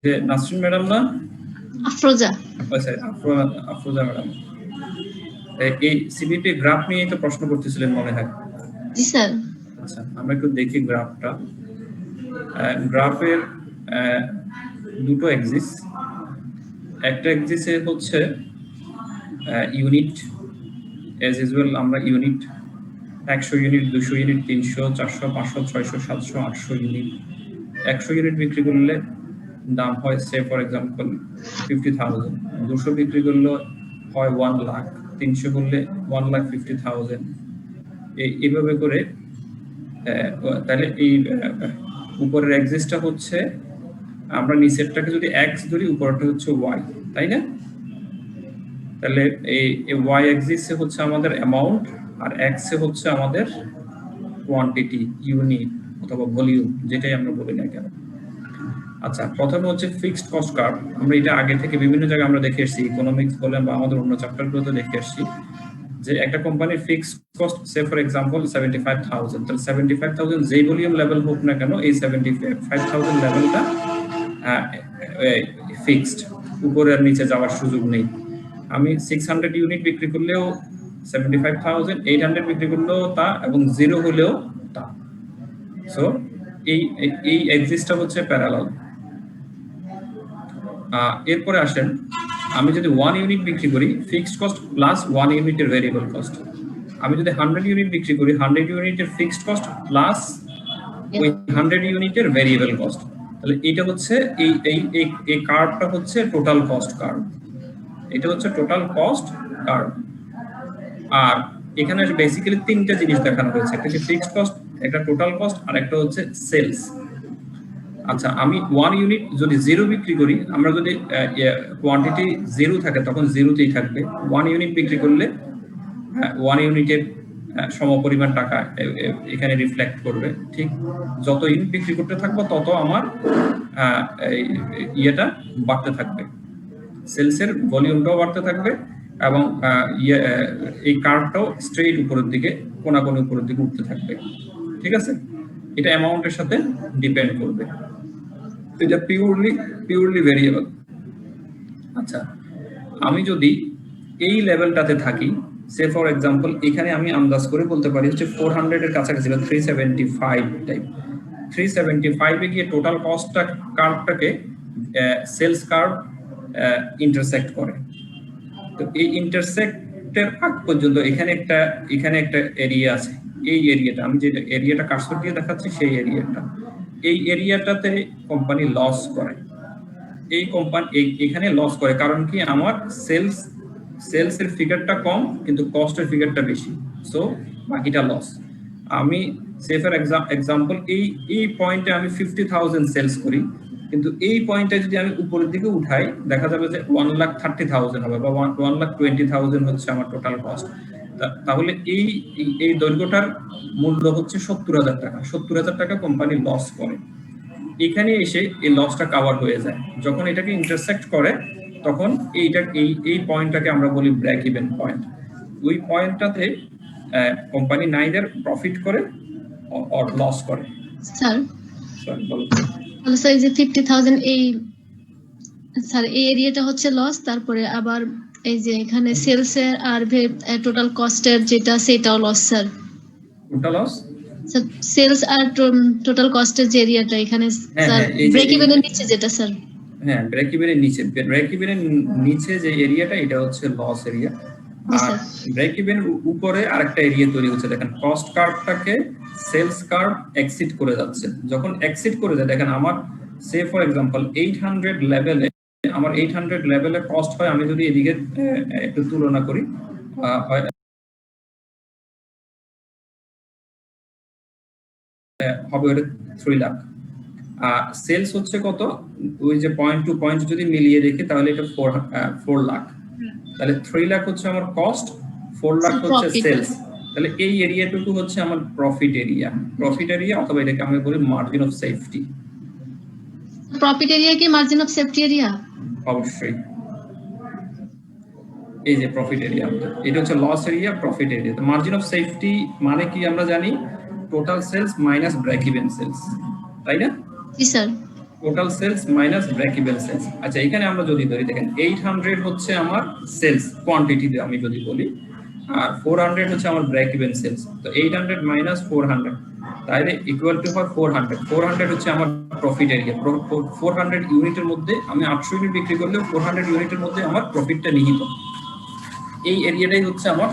যে নাসরিন ম্যাডাম না আফরোজা আচ্ছা আফরোজা ম্যাডাম এই সিবিপি গ্রাফ নিয়ে তো প্রশ্ন করতেছিলেন মনে হয়। জি স্যার। আচ্ছা আমরা একটু দেখি গ্রাফটা। গ্রাফের দুটো এক্সিস, একটা এক্সিসে হচ্ছে ইউনিট, অ্যাজ ইউজুয়াল আমরা unit 100 unit 200 unit 300 400 500 600 700 800 unit. 100 unit বিক্রি করলে দাম হয় সে ফর এক্সাম্পল 50,000, 200 বিক্রি করলে হয় 1 লাখ, 300 করলে 1,50,000। এইভাবে করে তাহলে এই উপরের এক্সিসটা হচ্ছে, আমরা নিচেরটাকে যদি এক্স ধরি উপরটা হচ্ছে ওয়াই, তাই না? তাহলে এই ওয়াই এক্সিসে হচ্ছে আমাদের অ্যামাউন্ট আর এক্সে হচ্ছে আমাদের কোয়ান্টিটি, ইউনিট অথবা ভলিউম, যেটাই আমরা বলি না কেন। আচ্ছা, প্রথমে হচ্ছে ফিক্সড কস্ট কার্ভ। আমরা এটা আগে থেকে বিভিন্ন জায়গায় আমরা দেখে এসেছি, ইকোনমিক্স বলেন বা আমাদের অন্য চ্যাপ্টারগুলোতে দেখে এসেছি যে একটা কোম্পানির fixed cost say for example 75,000, তাহলে 75,000 যেই ভলিউম লেভেল হোক না কেন এই 75,000 লেভেলটা ফিক্সড, উপরে আর নিচে যাওয়ার সুযোগ নেই। আমি 600 ইউনিট বিক্রি করলেও 75,000, 800 বিক্রি করলেও তা, এবং 0 হলেও তা। সো এই এক্সিসটা হচ্ছে প্যারালাল। এরপরে আসেন, আমি যদি 1 ইউনিট বিক্রি করি ফিক্সড কস্ট প্লাস 1 ইউনিটের ভেরিয়েবল কস্ট। আমি যদি 100 ইউনিট বিক্রি করি 100 ইউনিটের ফিক্সড কস্ট প্লাস ওই 100 ইউনিটের ভেরিয়েবল কস্ট। তাহলে এটা হচ্ছে এই কার্ভটা হচ্ছে টোটাল কস্ট কার্ভ। এটা হচ্ছে টোটাল কস্ট কার্ভ। আর এখানে বেসিক্যালি তিনটা জিনিস দেখানো হয়েছে, একটা হচ্ছে ফিক্সড কস্ট, একটা টোটাল কস্ট, আর একটা হচ্ছে সেলস। আচ্ছা, আমি 1 ইউনিট যদি 0 বিক্রি করি, আমরা যদি কোয়ান্টিটি 0 থাকে তখন 0তেই থাকবে। 1 ইউনিট বিক্রি করলে 1 ইউনিটের সমপরিমাণ টাকা এখানে রিফ্লেক্ট করবে। ঠিক যত ইউনিট বিক্রি করতে থাকবো তত আমার ইয়েটা বাড়তে থাকবে, সেলসের ভলিউমটাও বাড়তে থাকবে, এবং এই কার্ভটাও স্ট্রেইট উপরের দিকে, কোনাকুনি উপরের দিকে উঠতে থাকবে। ঠিক আছে, এটা অ্যামাউন্টের সাথে ডিপেন্ড করবে। এটা পিওরলি ভেরিয়েবল। আচ্ছা, আমি যদি এই লেভেলটাতে থাকি, সে ফর এক্সাম্পল এখানে আমি আন্দাজ করে বলতে পারি হচ্ছে 400 এর কাছাকাছি, 375 টাইপ। 375 এ গিয়ে টোটাল কস্টটা কার্ভটাকে সেলস কার্ভ ইন্টারসেক্ট করে। তো এই ইন্টারসেক্টের আগ পর্যন্ত এখানে একটা এরিয়া আছে। এই এরিয়াটা আমি যে এরিয়াটা কার্সর দিয়ে দেখাচ্ছি সেই এরিয়াটা, এই এরিয়াটাতে কোম্পানি লস করে। এই কোম্পানি এখানে লস করে কারণ কি, আমার সেলসের ফিগারটা কম কিন্তু কস্টের ফিগারটা বেশি, সো বাকিটা লস। আমি সেফার এক্সাম্পল এই পয়েন্টে আমি 50,000 সেলস করি, কিন্তু এই পয়েন্টে যদি আমি উপরের দিকে উঠাই দেখা যাবে যে 1,30,000 হবে বা 1,20,000 হচ্ছে আমার টোটাল কস্ট। তাহলে এই দৈর্ঘ্যটার মূল্য হচ্ছে 70,000 টাকা। 70,000 টাকা কোম্পানি লস করে। এখানে এসে এই লসটা কভার হয়ে যায়। যখন এটাকে ইন্টারসেক্ট করে তখন এই পয়েন্টটাকে আমরা বলি ব্রেক ইভেন পয়েন্ট। ওই পয়েন্টটাতে কোম্পানি নাইদার প্রফিট করে অর লস করে। স্যার বলো। তাহলে স্যার এই যে 50,000 এই স্যার এই এরিয়াটা হচ্ছে লস, তারপরে আবার এই যে এখানে সেলস এর আর টোটাল কস্টের যেটা সেটাও loss sir. Total loss sir sales আর টোটাল কস্টের যে এরিয়াটা এখানে স্যার ব্রেক ইভেনের নিচে যেটা স্যার। হ্যাঁ, ব্রেক ইভেনের নিচে যে এরিয়াটা এটা হচ্ছে লস এরিয়া। আর ব্রেক ইভেনের উপরে আরেকটা এরিয়া তৈরি হচ্ছে, দেখেন কস্ট কার্ভটাকে সেলস কার্ভ এক্সিট করে যাচ্ছে। যখন এক্সিট করে যায় দেখেন আমার সে ফর এক্সাম্পল 800 লেভেলে, আমার 800 লেভেলে কস্ট হয়, আমি যদি এদিকে একটু তুলনা করি হবে ওটা 3 লাখ। সেলস হচ্ছে কত, ওই যে পয়েন্ট টু পয়েন্ট যদি মিলিয়ে দেখি তাহলে এটা 4 লাখ। তাহলে 3 লাখ হচ্ছে আমার কস্ট, 4 লাখ হচ্ছে সেলস। তাহলে এই এরিয়াটুকু হচ্ছে আমার প্রফিট এরিয়া অথবা এটাকে আমি বলি margin of safety. Profit area কি মার্জিন অফ সেফটি এরিয়া? অবশ্যই। এই যে প্রফিট এরিয়া, এটা হচ্ছে লস এরিয়া, প্রফিট এরিয়া। তো মার্জিন অফ সেফটি মানে কি আমরা জানি total sales minus break even sales, তাই না? জি sir. Total sales minus break even sales. আচ্ছা এখানে আমরা যদি ধরি দেখেন 800 হচ্ছে আমার সেলস কোয়ান্টিটিতে আমি যদি বলি, আর 400 হচ্ছে আমার ব্রেক ইভেন সেলস। তো 800 মাইনাস 400 তাহলে ইকুয়াল টু ফর 400। 400 হচ্ছে আমার প্রফিট এরিয়া। 400 ইউনিটের মধ্যে আমি 800 ইউনিট বিক্রি করলেও 400 ইউনিটের মধ্যে আমার প্রফিটটা নিহিত। এই এরিয়াটাই হচ্ছে আমার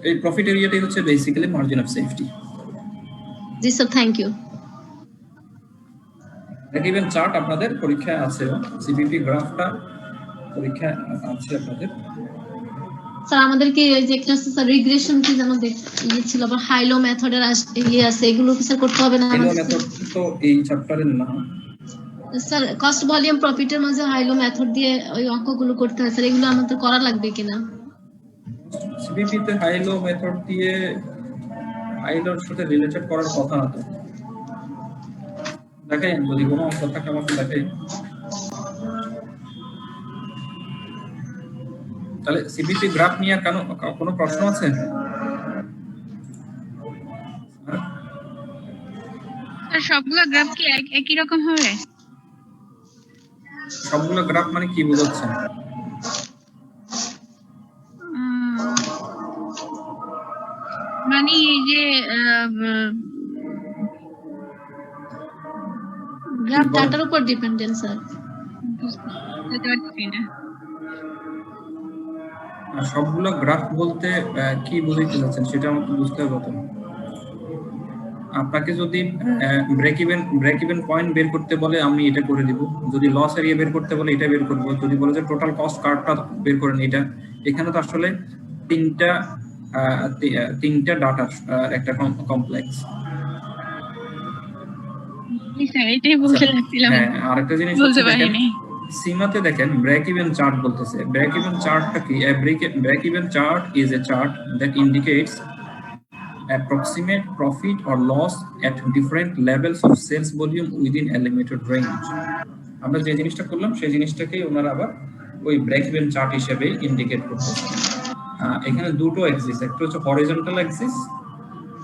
এই প্রফিট এরিয়াটাই হচ্ছে বেসিক্যালি মার্জিন অফ সেফটি। জি sir, thank you. Break even chart আপনাদের পরীক্ষায় আছে, সিবিপি গ্রাফটা পরীক্ষায় আছে আপনাদের। স্যার আমাদের কি ওই যে ক্লাসে স্যার রিগ্রেশন কি যেন ইয়ে ছিল, আবার হাইলো মেথডের ইয়ে আছে, এগুলো কি স্যার করতে হবে না? হাইলো মেথড তো এই চ্যাপ্টারের না স্যার। কস্ট ভলিউম প্রফিটের মাঝে হাইলো মেথড দিয়ে ওই অঙ্কগুলো করতে হয় স্যার, এগুলো আমাদের করা লাগবে কিনা? সিবিপি তে হাইলো মেথড দিয়ে হাইলোর সাথে রিলেটেড করার কথা না তো। দেখেন যদি কোনো অঙ্ক থাকে আমাকে দেখেন। তাহলে সিবিপি গ্রাফ নিয়ে কেন কোনো প্রশ্ন আছে? সবগুলো গ্রাফ কি একই রকম হবে? সবগুলো গ্রাফ মানে কি বোঝাচ্ছেন? মানে এই যে গ্রাফ ডাটার উপর ডিপেন্ডেন্ট স্যার। বুঝতে পারছি না। সবগুলো গ্রাফ বলতে কি বোঝাইতে চাচ্ছেন সেটা আমাকে বুঝতে হবে। তো আপনাকে যদি ব্রেক ইভেন পয়েন্ট বের করতে বলে আমি এটা করে দিব, যদি লস এরিয়া বের করতে বলে এটা বের করব, যদি বলে যে টোটাল কস্ট কার্ভটা বের করেন এটা। এখানে তো আসলে তিনটা ডাটার একটা কমপ্লেক্স। এটাই বলতে লাগছিলাম। হ্যাঁ, আরেকটা জিনিস বলতে পারিনি। সীমাতে দেখেন ব্রেক ইভেন চার্ট বলতেছে। ব্রেক ইভেন চার্টটা কি? Break even chart is a chart that indicates approximate profit or loss at different levels of sales volume within a limited range. আমরা যে জিনিসটা করলাম সেই জিনিসটাকে ওনারা আবার ওই ব্রেক ইভেন চার্ট হিসেবে ইন্ডিকেট করতেছে। এখানে দুটো এক্সিস, একটা হচ্ছে হরিজন্টাল এক্সিস।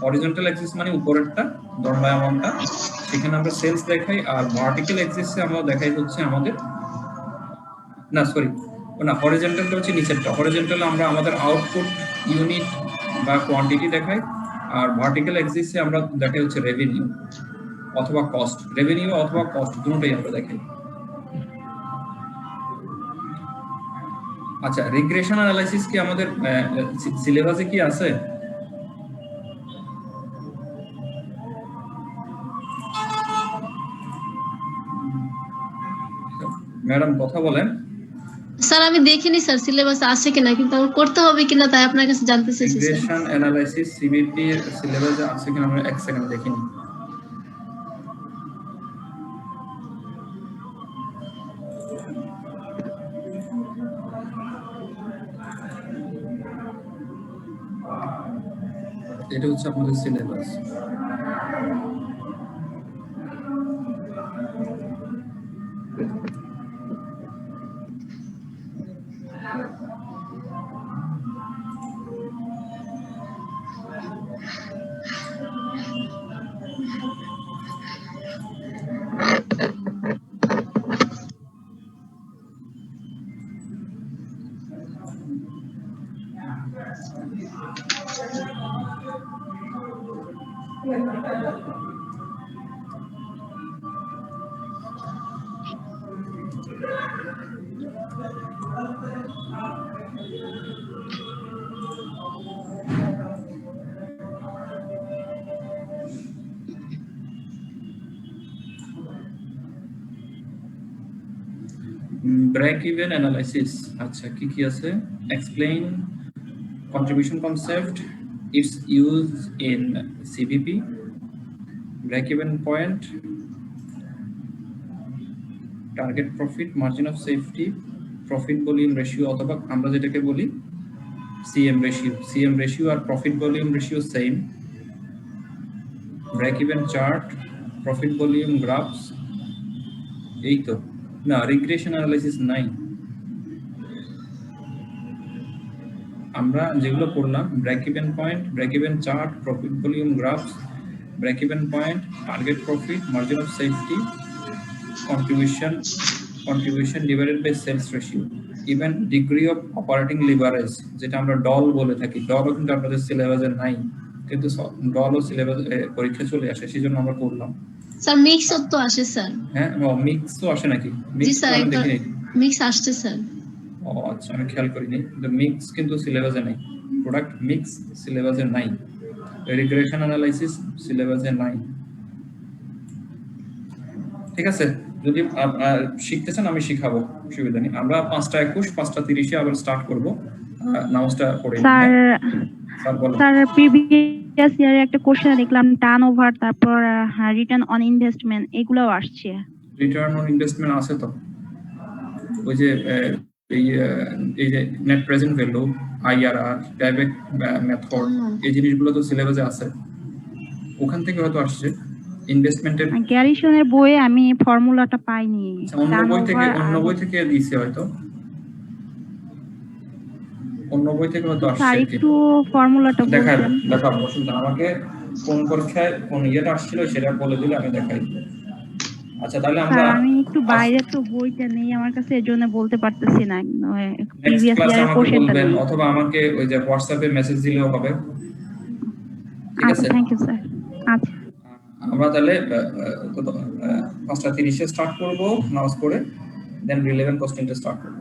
হরিজন্টাল এক্সিস মানে উপরেরটা দণ্ডায়মানটা, সেখানে আমরা সেলস দেখাই। আর ভার্টিক্যাল এক্সিসে আমরা দেখাই হচ্ছে আমাদের হরিজন্টালটা হচ্ছে নিচেরটা। হরিজন্টালে আমরা আমাদের আউটপুট ইউনিট বা কোয়ান্টিটি দেখাই, আর ভার্টিক্যাল এক্সিসে আমরা দেখাই হচ্ছে রেভিনিউ অথবা কস্ট। রেভিনিউ অথবা কস্ট দুটোই আমরা দেখাই। আচ্ছা, রিগ্রেশন অ্যানালাইসিস কি আমাদের সিলেবাসে কি আছে? ম্যাডাম কথা বলেন। স্যার আমি দেখিনি স্যার সিলেবাস আছে কিনা, কিন্তু আমার করতে হবে কিনা তাই আপনার কাছে জানতে চাইছি স্যার। রিগ্রেশন অ্যানালাইসিস সিবিপি এর সিলেবাসে আছে কিনা আমরা এক সেকেন্ড দেখিনি। এটা হচ্ছে আপনাদের সিলেবাস। ব্রেক ইভেন অ্যানালাইসিস, আচ্ছা কি কি আছে? Explain contribution concept, its use in CVP, break-even point, target profit, margin of safety, profit volume ratio অথবা আমরা যেটাকে বলি CM ratio আর profit volume ratio same, break-even chart, profit volume graphs, এই তো না, regression analysis নাই। আমরা যেগুলো করলাম break even point, break even chart, profit volume graphs, break even point, target profit, margin of safety, contribution divided by sales ratio, even degree of operating leverage যেটা আমরা doll বলে থাকি। ডলও কিন্তু আপনাদের সিলেবাসে নাই, কিন্তু ডলও সিলেবাস পরীক্ষা চলে আসে, সেজন্য আমরা করলাম। স্যার মিক্স তো আসে স্যার। হ্যাঁ, মিক্স তো আসে নাকি? জি মিক্স স্যার, আমি একবার দেখিনি। মিক্স আসছে স্যার। ও আচ্ছা, আমি খেয়াল করিনি। কিন্তু মিক্স কিন্তু সিলেবাসে নাই, প্রোডাক্ট মিক্স সিলেবাসে নাই, রিগ্রেশন অ্যানালাইসিস সিলেবাসে নাই। ঠিক আছে, যদি শিখতে চান আমি শিখাবো, অসুবিধা নেই। আমরা 5:21 5:30 আবার স্টার্ট করব। নামাজটা পড়ে স্যার স্যার বলো। স্যার প্রিভিয়াস ইয়ারে একটা কোশ্চেন দেখলাম টার্নওভার, তারপর রিটার্ন অন ইনভেস্টমেন্ট, এগুলোও আসছে। রিটার্ন অন ইনভেস্টমেন্ট আছে তো, ওই যে এই যে net present value, IRR, payback method, এই জিনিসগুলো তো সিলেবাসে আছে, ওখান থেকে হয়তো আসছে। ইনভেস্টমেন্টের গ্যারিসনের বইয়ে আমি ফর্মুলাটা পাইনি। অন্য বই থেকে দিয়েছে হয়তো, অন্য বই থেকে হয়তো আসছে। স্যার একটু ফর্মুলাটা বলবেন? দেখাবো, অসুবিধা, আমাকে কোন পরীক্ষায় কোন ইয়েটা আসছিল সেটা বলে দিলে আমি দেখাই। আচ্ছা, তাহলে আমরা আমি একটু বাইরে তো বইটা নেই আমার কাছে, এজন্য বলতে পারতেছি না। নেক্সট প্রিভিয়াস ক্লাসে ইয়ারের আমাকে কোশ্চেনটা বলবেন, নেই। অথবা আমাকে ওই যে হোয়াটসঅ্যাপে মেসেজ দিলেও হবে। ঠিক আচ্ছা, আছে, থ্যাংক ইউ স্যার। আচ্ছা, আমরা তাহলে 5:30 স্টার্ট করব নামাজ পড়ে, দেন রিলেভেন্ট কোশ্চেনটা স্টার্ট করব।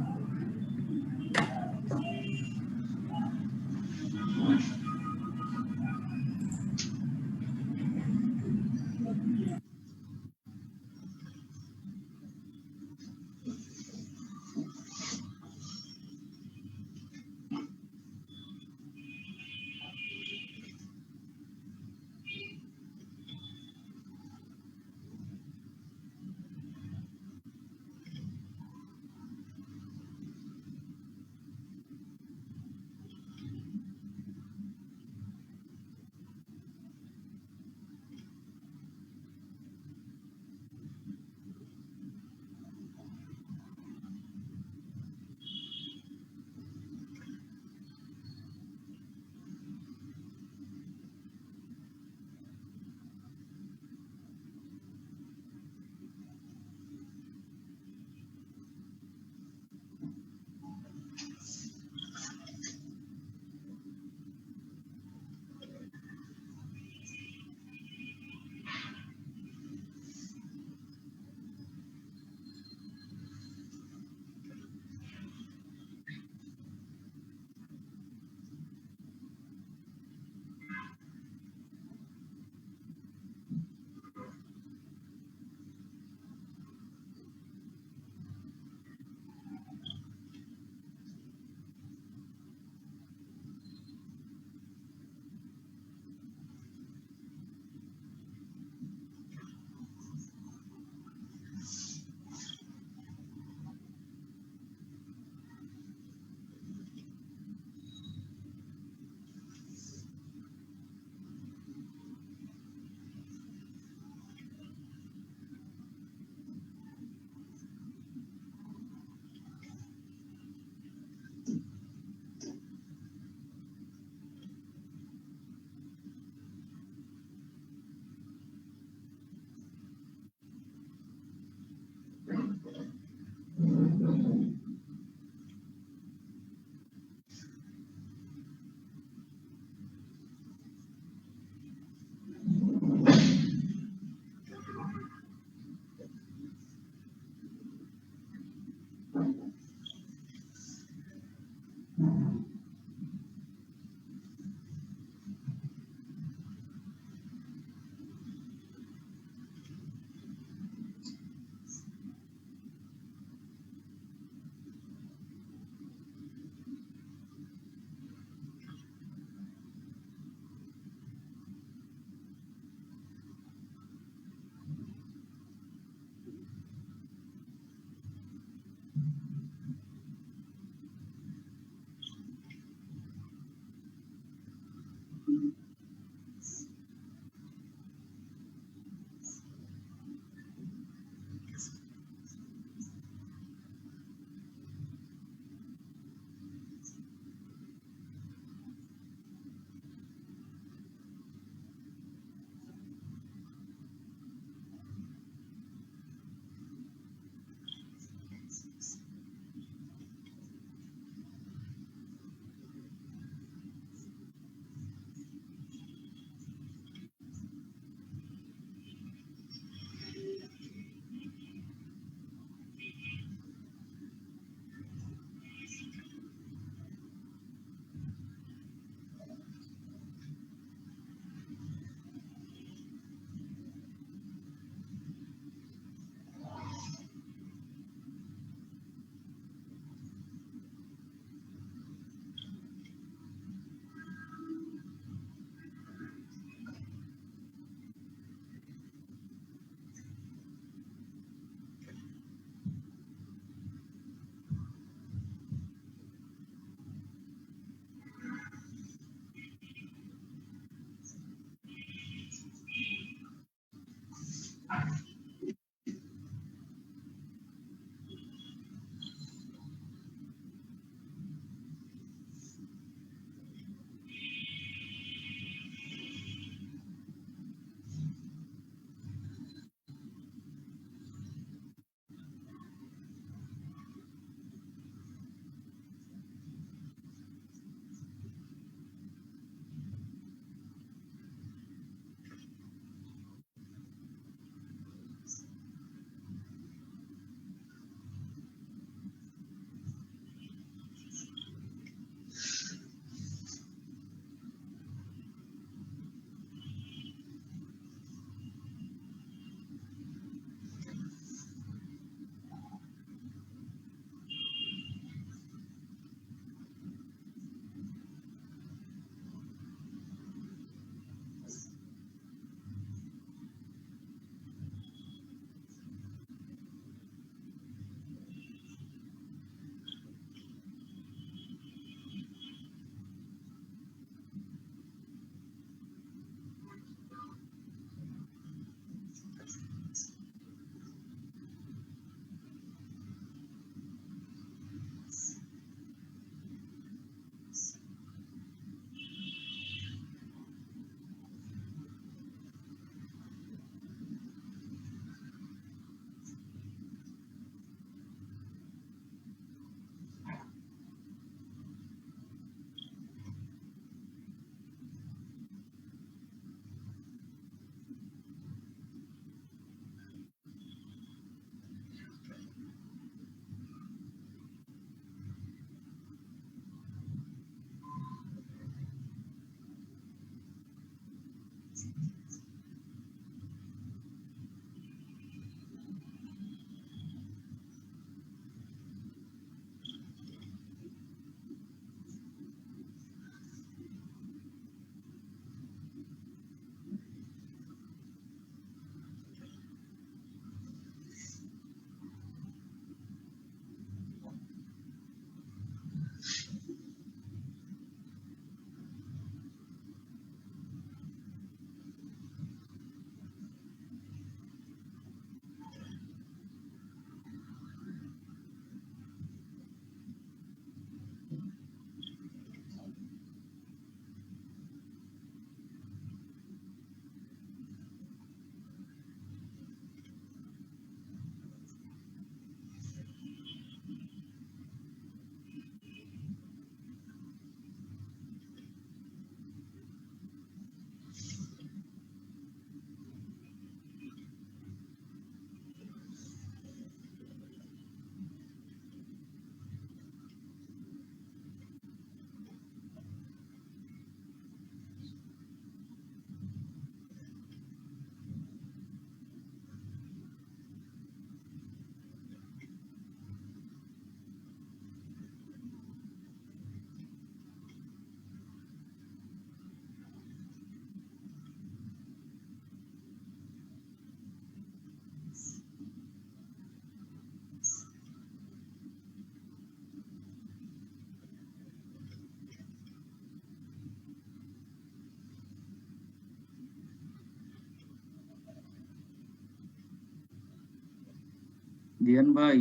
দিয়ান ভাই,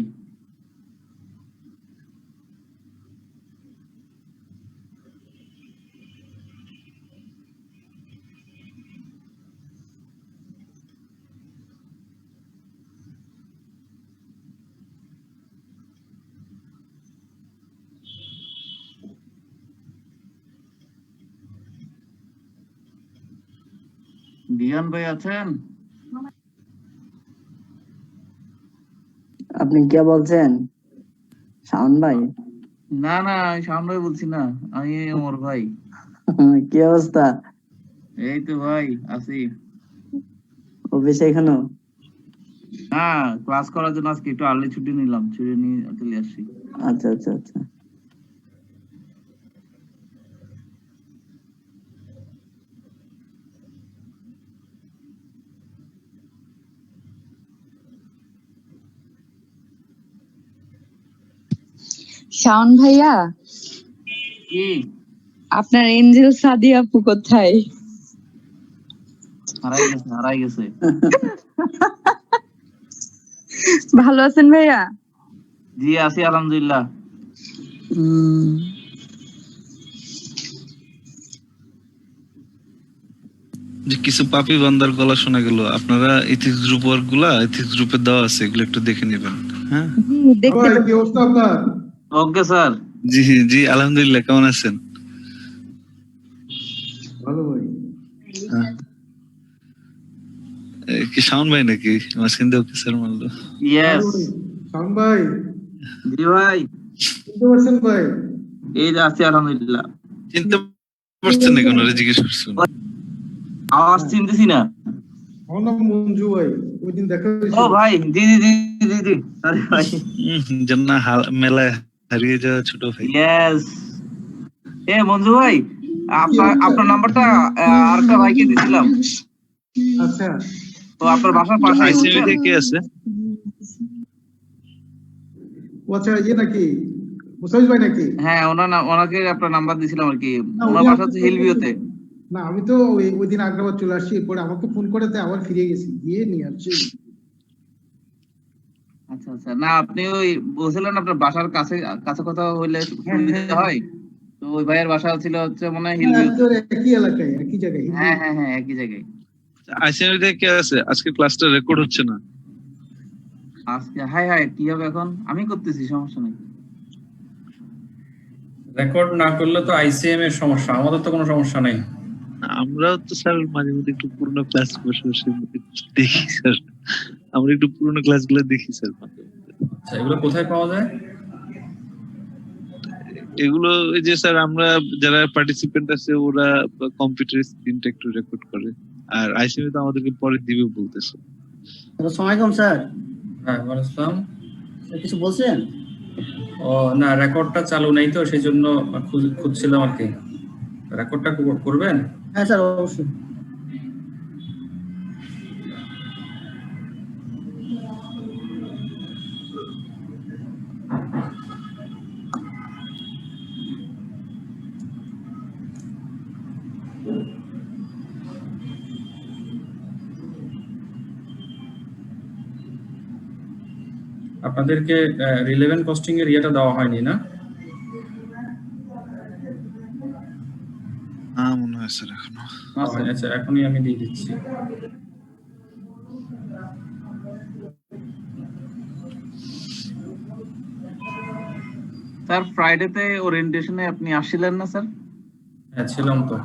দিয়ান ভাই আছেন? আপনি কে বলছেন? শাওন ভাই? না না, আমি শাওন ভাই বলছি না, আমি ওমর ভাই। কি অবস্থা? এই তো ভাই আছি। অফিসে এখনো? না, ক্লাস করার জন্য আজকে একটু আর্লি ছুটি নিলাম, ছুটি নিয়ে চলে আসছি। আচ্ছা আচ্ছা আচ্ছা। শাওন ভাইয়া, কি? আপনার এঞ্জেল সাদিয়া আপু কোথায়? হারাই গেছে, হারাই গেছে। ভালো আছেন ভাইয়া? জি আছি আলহামদুলিল্লাহ। যে কিছু পাপি বান্দার গলা শোনা গেল, আপনারা এথিক্স গ্রুপ ওয়ার্ক গুলা এথিক্স গ্রুপে দেওয়া আছে, এগুলো একটু দেখে নেবেন। হ্যাঁ জি, দেখতে কি অবস্থা আপনার? Okay sir. জি জি আলহামদুলিল্লাহ, কেমন আছেন? ভালো ভাই। হ্যাঁ। কি শাওন ভাই নাকি মাঝখান দিয়ে ওকে স্যার মারলো? ইয়েস। শাওন ভাই, জি ভাই, চিনতে পারছেন ভাই? এই যে আছি আলহামদুলিল্লাহ। চিনতে পারছেন নাকি? ওনারা জিজ্ঞেস করছেন। আওয়াজ চিনতেছি না। আমার নাম মঞ্জু ভাই, ওই দিন দেখা ও হয়েছিল। ভাই, জি জি জি জি জি, আরে ভাই। জান্না মেলায় হারিয়ে যাওয়া ছোট ভাই। ইয়েস। এ মঞ্জু ভাই, আপনার নাম্বারটা আরেকটা ভাইকে দিছিলাম। আচ্ছা, তো আপনার বাসার পাশে আইসিএমই থেকে কে আছে? ও আচ্ছা, ইয়ে নাকি মুসাফিজ ভাই নাকি? হ্যাঁ, ওনাকে আপনার নাম্বার দিছিলাম আর কি। না, ওনার উনি বাসা আমাকে হচ্ছে ফোন হিলভিউতে। করেছিল। না, আমি তো ওই দিন আগ্রাবাদ চলে আসছি, এরপরে আমাকে ফোন করে তাই আবার ফিরে গেছি, গিয়ে নিয়ে আসছি। আচ্ছা আচ্ছা, না আপনি ওই বলছিলেন আপনার বাসার কাছে কাছে কোথাও হইলে হ্যাঁ, সুবিধা হ্যাঁ, হয়। তো ওই ভাইয়ের বাসা ছিল হচ্ছে মনে হয় হ্যাঁ, হিলভিউতে। একেবারে একই এলাকায়, একই জায়গায়। হ্যাঁ হ্যাঁ হ্যাঁ, একই জায়গায়। আইসিএমই থেকে কে আছে? আজকে ক্লাসটা রেকর্ড হচ্ছে না। আজকে হাই হাই কি হবে এখন? আমি করতেছি, সমস্যা নেই। রেকর্ড না করলে তো আইসিএম এর সমস্যা, আমাদের তো কোনো সমস্যা নেই। আমরাও তো স্যার মাঝে মধ্যে একটু পুরোনো ক্লাস বসে বসে দেখি স্যার। আমরা একটু পুরোনো ক্লাসগুলো দেখি স্যার। আচ্ছা, এগুলো কোথায় পাওয়া যায়? এগুলো এই যে স্যার আমরা যারা পার্টিসিপেন্ট আছে ওরা কম্পিউটার স্ক্রিনটা একটু রেকর্ড করে, আর আইসিএমই তো আমাদেরকে পরে দিবে বলতেছে। আসসালামু আলাইকুম স্যার। হ্যাঁ, ওয়ালাইকুম আসসালাম। স্যার কিছু বলছেন? ও না, রেকর্ডটা চালু নেই তো সেই জন্য খুঁজছিলাম আর কি। রেকর্ডটা করবেন? হ্যাঁ স্যার, অবশ্যই। আপনাদেরকে রিলেভেন্ট কস্টিং এর ইয়েটা দেওয়া হয়নি না? মনে হয় স্যার এখনো। আচ্ছা, এখনই আমি দিয়ে দিচ্ছি। স্যার ফ্রাইডেতে ওরিয়েন্টেশনে আপনি আসছিলেন না স্যার? হ্যাঁ, ছিলাম তো।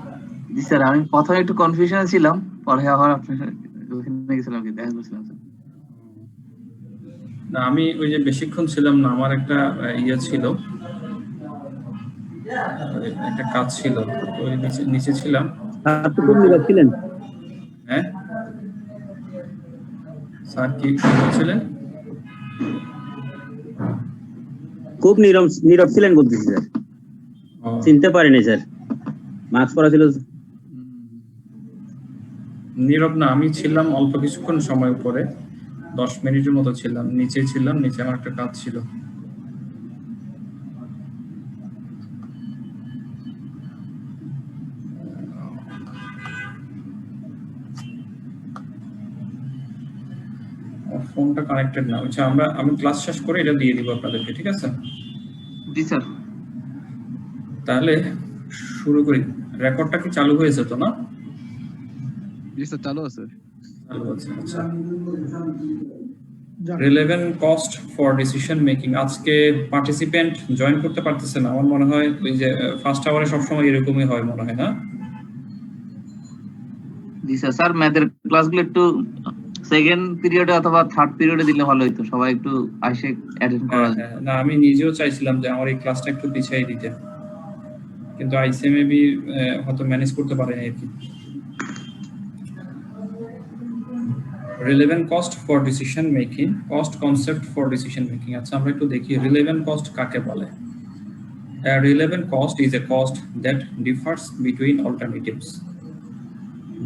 জি স্যার, আমি প্রথমে একটু কনফিউশনে ছিলাম, পরে আবার আপনার ওখানে গেছিলাম, কি দেখা করছিলাম স্যার। না, আমি ওই যে বেশিক্ষণ ছিলাম না, আমার একটা ইয়ে ছিল, একটা কাজ ছিল, ওই নিচে ছিলাম। ছিলেন? হ্যাঁ স্যার, কি বলছিলেন? খুব নীরব ছিলেন বলতেছি স্যার। ও, চিনতে পারিনি স্যার, মাস্ক পরা ছিল। নীরব না, আমি ছিলাম অল্প কিছুক্ষণ সময় পরে, 10 মিনিটের মতো ছিলাম, নিচে ছিলাম, নিচে আমার একটা কাজ ছিল। ফোনটা কানেক্টেড না। আচ্ছা, আমি ক্লাস শেষ করে এটা দিয়ে দিব আপনাদেরকে, ঠিক আছে? জি স্যার। তাহলে শুরু করি। রেকর্ডটা কি চালু হয়েছে তো না? জি স্যার, চালু আছে। চালু আছে, আচ্ছা। যাক, relevant cost for decision making. আজকে পার্টিসিপেন্ট জয়েন করতে পারতেছে না, আমার মনে হয় ওই যে ফার্স্ট আওয়ারে সবসময় এরকমই হয় মনে হয়, না? জি স্যার। স্যার ম্যাথের ক্লাসগুলো একটু সেকেন্ড পিরিয়ডে অথবা থার্ড পিরিয়ডে দিলে ভালো হতো, সবাই একটু আসে অ্যাটেন্ড করা যায়। না, আমি নিজেও চাইছিলাম যে আমার এই ক্লাসটা একটু পিছিয়ে দিতে, কিন্তু আইসিএমএবি হয়তো ম্যানেজ করতে পারেনি আর কি। Relevant cost for decision making, cost concept for decision making. আচ্ছা, আমরা একটু দেখি রিলেভেন্ট কস্ট কাকে বলে। A relevant cost is a cost that differs between alternatives.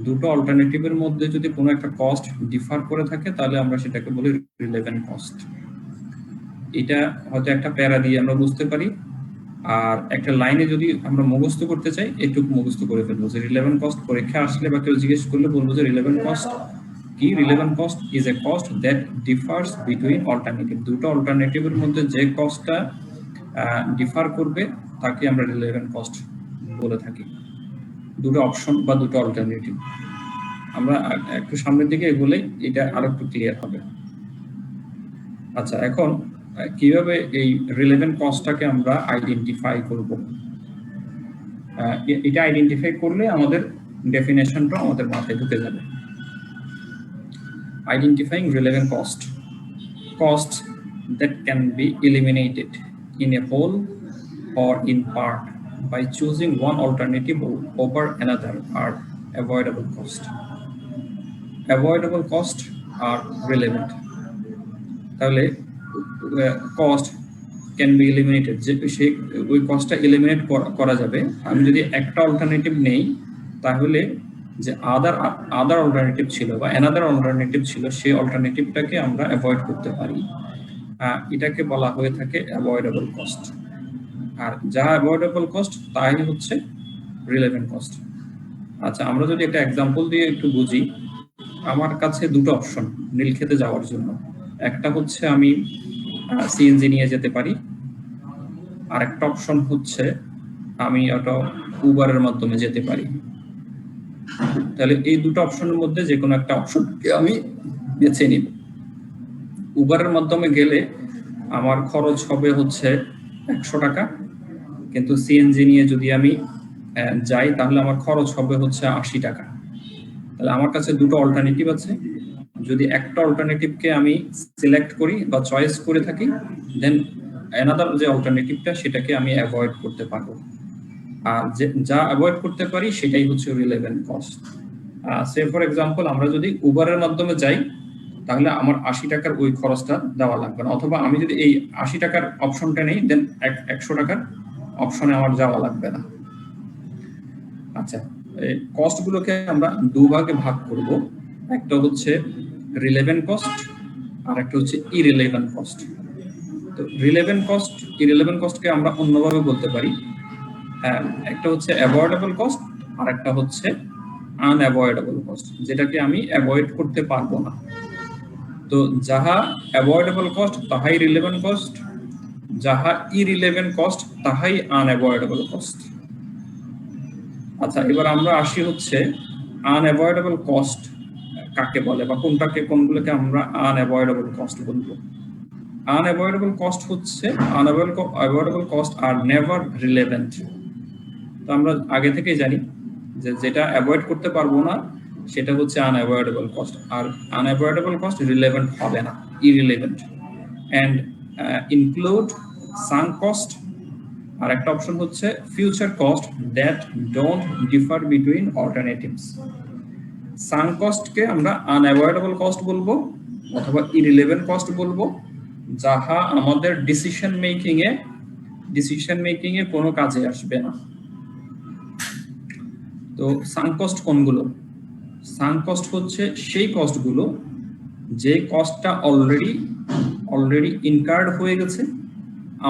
দুটো অল্টারনেটিভের মধ্যে যদি কোনো একটা কস্ট ডিফার করে থাকে তাহলে আমরা সেটাকে বলি রিলেভেন্ট কস্ট। এটা হয়তো একটা প্যারা দিয়ে আমরা বুঝতে পারি, আর একটা লাইনে যদি আমরা মুখস্থ করতে চাই এটুকু মুখস্থ করে ফেলবো যে রিলেভেন্ট কস্ট। পরীক্ষা আসলে বা কেউ জিজ্ঞেস করলে বলবো যে রিলেভেন্ট কস্ট কি? Relevant cost is a cost that differs between alternative. দুটো অল্টারনেটিভের মধ্যে যে কস্টটা ডিফার করবে তাকে আমরা রিলেভেন্ট কস্ট বলে থাকি। দুটো অপশন বা দুটো অল্টারনেটিভ। আমরা একটু সামনের দিকে এগোলেই এটা আরো একটু ক্লিয়ার হবে। আচ্ছা, এখন কিভাবে এই রিলেভেন্ট কস্টটাকে আমরা আইডেন্টিফাই করব? এটা আইডেন্টিফাই করলে আমাদের ডেফিনেশনটা আমাদের মাথায় ঢুকে যাবে। Identifying relevant cost, costs that can be eliminated in a whole or in part by choosing one alternative over another are avoidable cost. Avoidable cost are relevant. তাহলে cost can be eliminated, যে সেই ওই কস্টটা eliminate করা যাবে। আমি যদি একটা alternative নেই তাহলে যে আদার অল্টারনেটিভ ছিল বা অ্যানাদার অল্টারনেটিভ ছিল সেই অল্টারনেটিভটাকে আমরা অ্যাভয়েড করতে পারি। এটাকে বলা হয়ে থাকে অ্যাভয়েডেবল কস্ট। আর যা অ্যাভয়েডেবল কস্ট তাই হচ্ছে রিলেভেন্ট কস্ট। আচ্ছা, আমরা যদি একটা এক্সাম্পল দিয়ে একটু বুঝি, আমার কাছে দুটো অপশন নীলক্ষেতে যাওয়ার জন্য। একটা হচ্ছে আমি সিএনজি নিয়ে যেতে পারি, আর একটা অপশন হচ্ছে আমি ওটা উবারের মাধ্যমে যেতে পারি। তাহলে এই দুটো অপশনের মধ্যে যে কোনো একটা অপশনকে আমি বেছে নিব। উবারের মাধ্যমে গেলে আমার খরচ হবে হচ্ছে 100 টাকা, কিন্তু সিএনজি নিয়ে যদি আমি যাই তাহলে আমার খরচ হবে হচ্ছে 80 টাকা। তাহলে আমার কাছে দুটো অল্টারনেটিভ আছে। যদি একটা অল্টারনেটিভকে আমি সিলেক্ট করি বা চয়েস করে থাকি, দেন অ্যানাদার যে অল্টারনেটিভটা সেটাকে আমি অ্যাভয়েড করতে পারবো। আর যা অ্যাভয়েড করতে পারি সেটাই হচ্ছে relevant cost. Say for example, আমরা যদি উবারের মাধ্যমে যাই তাহলে আমার 80 টাকার ওই খরচটা দেওয়া লাগবে না, অথবা আমি যদি এই 80 টাকার অপশনটা নেই দেন 100 টাকার অপশনে আমার যাওয়া লাগবে না। আচ্ছা, এই কস্টগুলোকে আমরা দুভাগে ভাগ করব। একটা হচ্ছে রিলেভেন্ট কস্ট আর একটা হচ্ছে ইরিলেভেন্ট কস্ট। তো রিলেভেন্ট কস্ট, ইরিলেভেন্ট কস্টকে আমরা অন্যভাবে বলতে পারি। একটা হচ্ছে অ্যাভয়েডেবল কস্ট আর একটা হচ্ছে আনঅ্যাভয়েডেবল কস্ট, যেটাকে আমি অ্যাভয়েড করতে পারবো না। তো যাহা অ্যাভয়েডেবল কস্ট তাহাই রিলেভেন্ট কস্ট, যাহা ইরিলেভেন্ট কস্ট তাহাই আনঅ্যাভয়েডেবল কস্ট। আচ্ছা, এবার আমরা আসি হচ্ছে আনঅ্যাভয়েডেবল কস্ট কাকে বলে বা কোনগুলোকে আমরা আনঅ্যাভয়েডেবল কস্ট বলবো। আনঅ্যাভয়েডেবল কস্ট হচ্ছে আনঅ্যাভয়েডেবল কস্ট আর নেভার রিলেভেন্ট। তো আমরা আগে থেকেই জানি যে যেটা অ্যাভয়েড করতে পারবো না সেটা হচ্ছে আনঅ্যাভয়েডেবল কস্ট, আর আনঅ্যাভয়েডেবল কস্ট রিলেভেন্ট হবে না, irrelevant. And include sunk cost, আর একটা অপশন হচ্ছে future cost that don't differ between alternatives. Sunk কস্টকে আমরা আনঅ্যাভয়েডেবল কস্ট বলবো অথবা ইরিলেভেন্ট কস্ট বলবো, যাহা আমাদের ডিসিশন মেকিং এ কোনো কাজে আসবে না। তো সাঙ্ক কস্ট কোনগুলো? সাঙ্ক কস্ট হচ্ছে সেই কস্টগুলো যে কস্টটা অলরেডি ইনকার্ড হয়ে গেছে,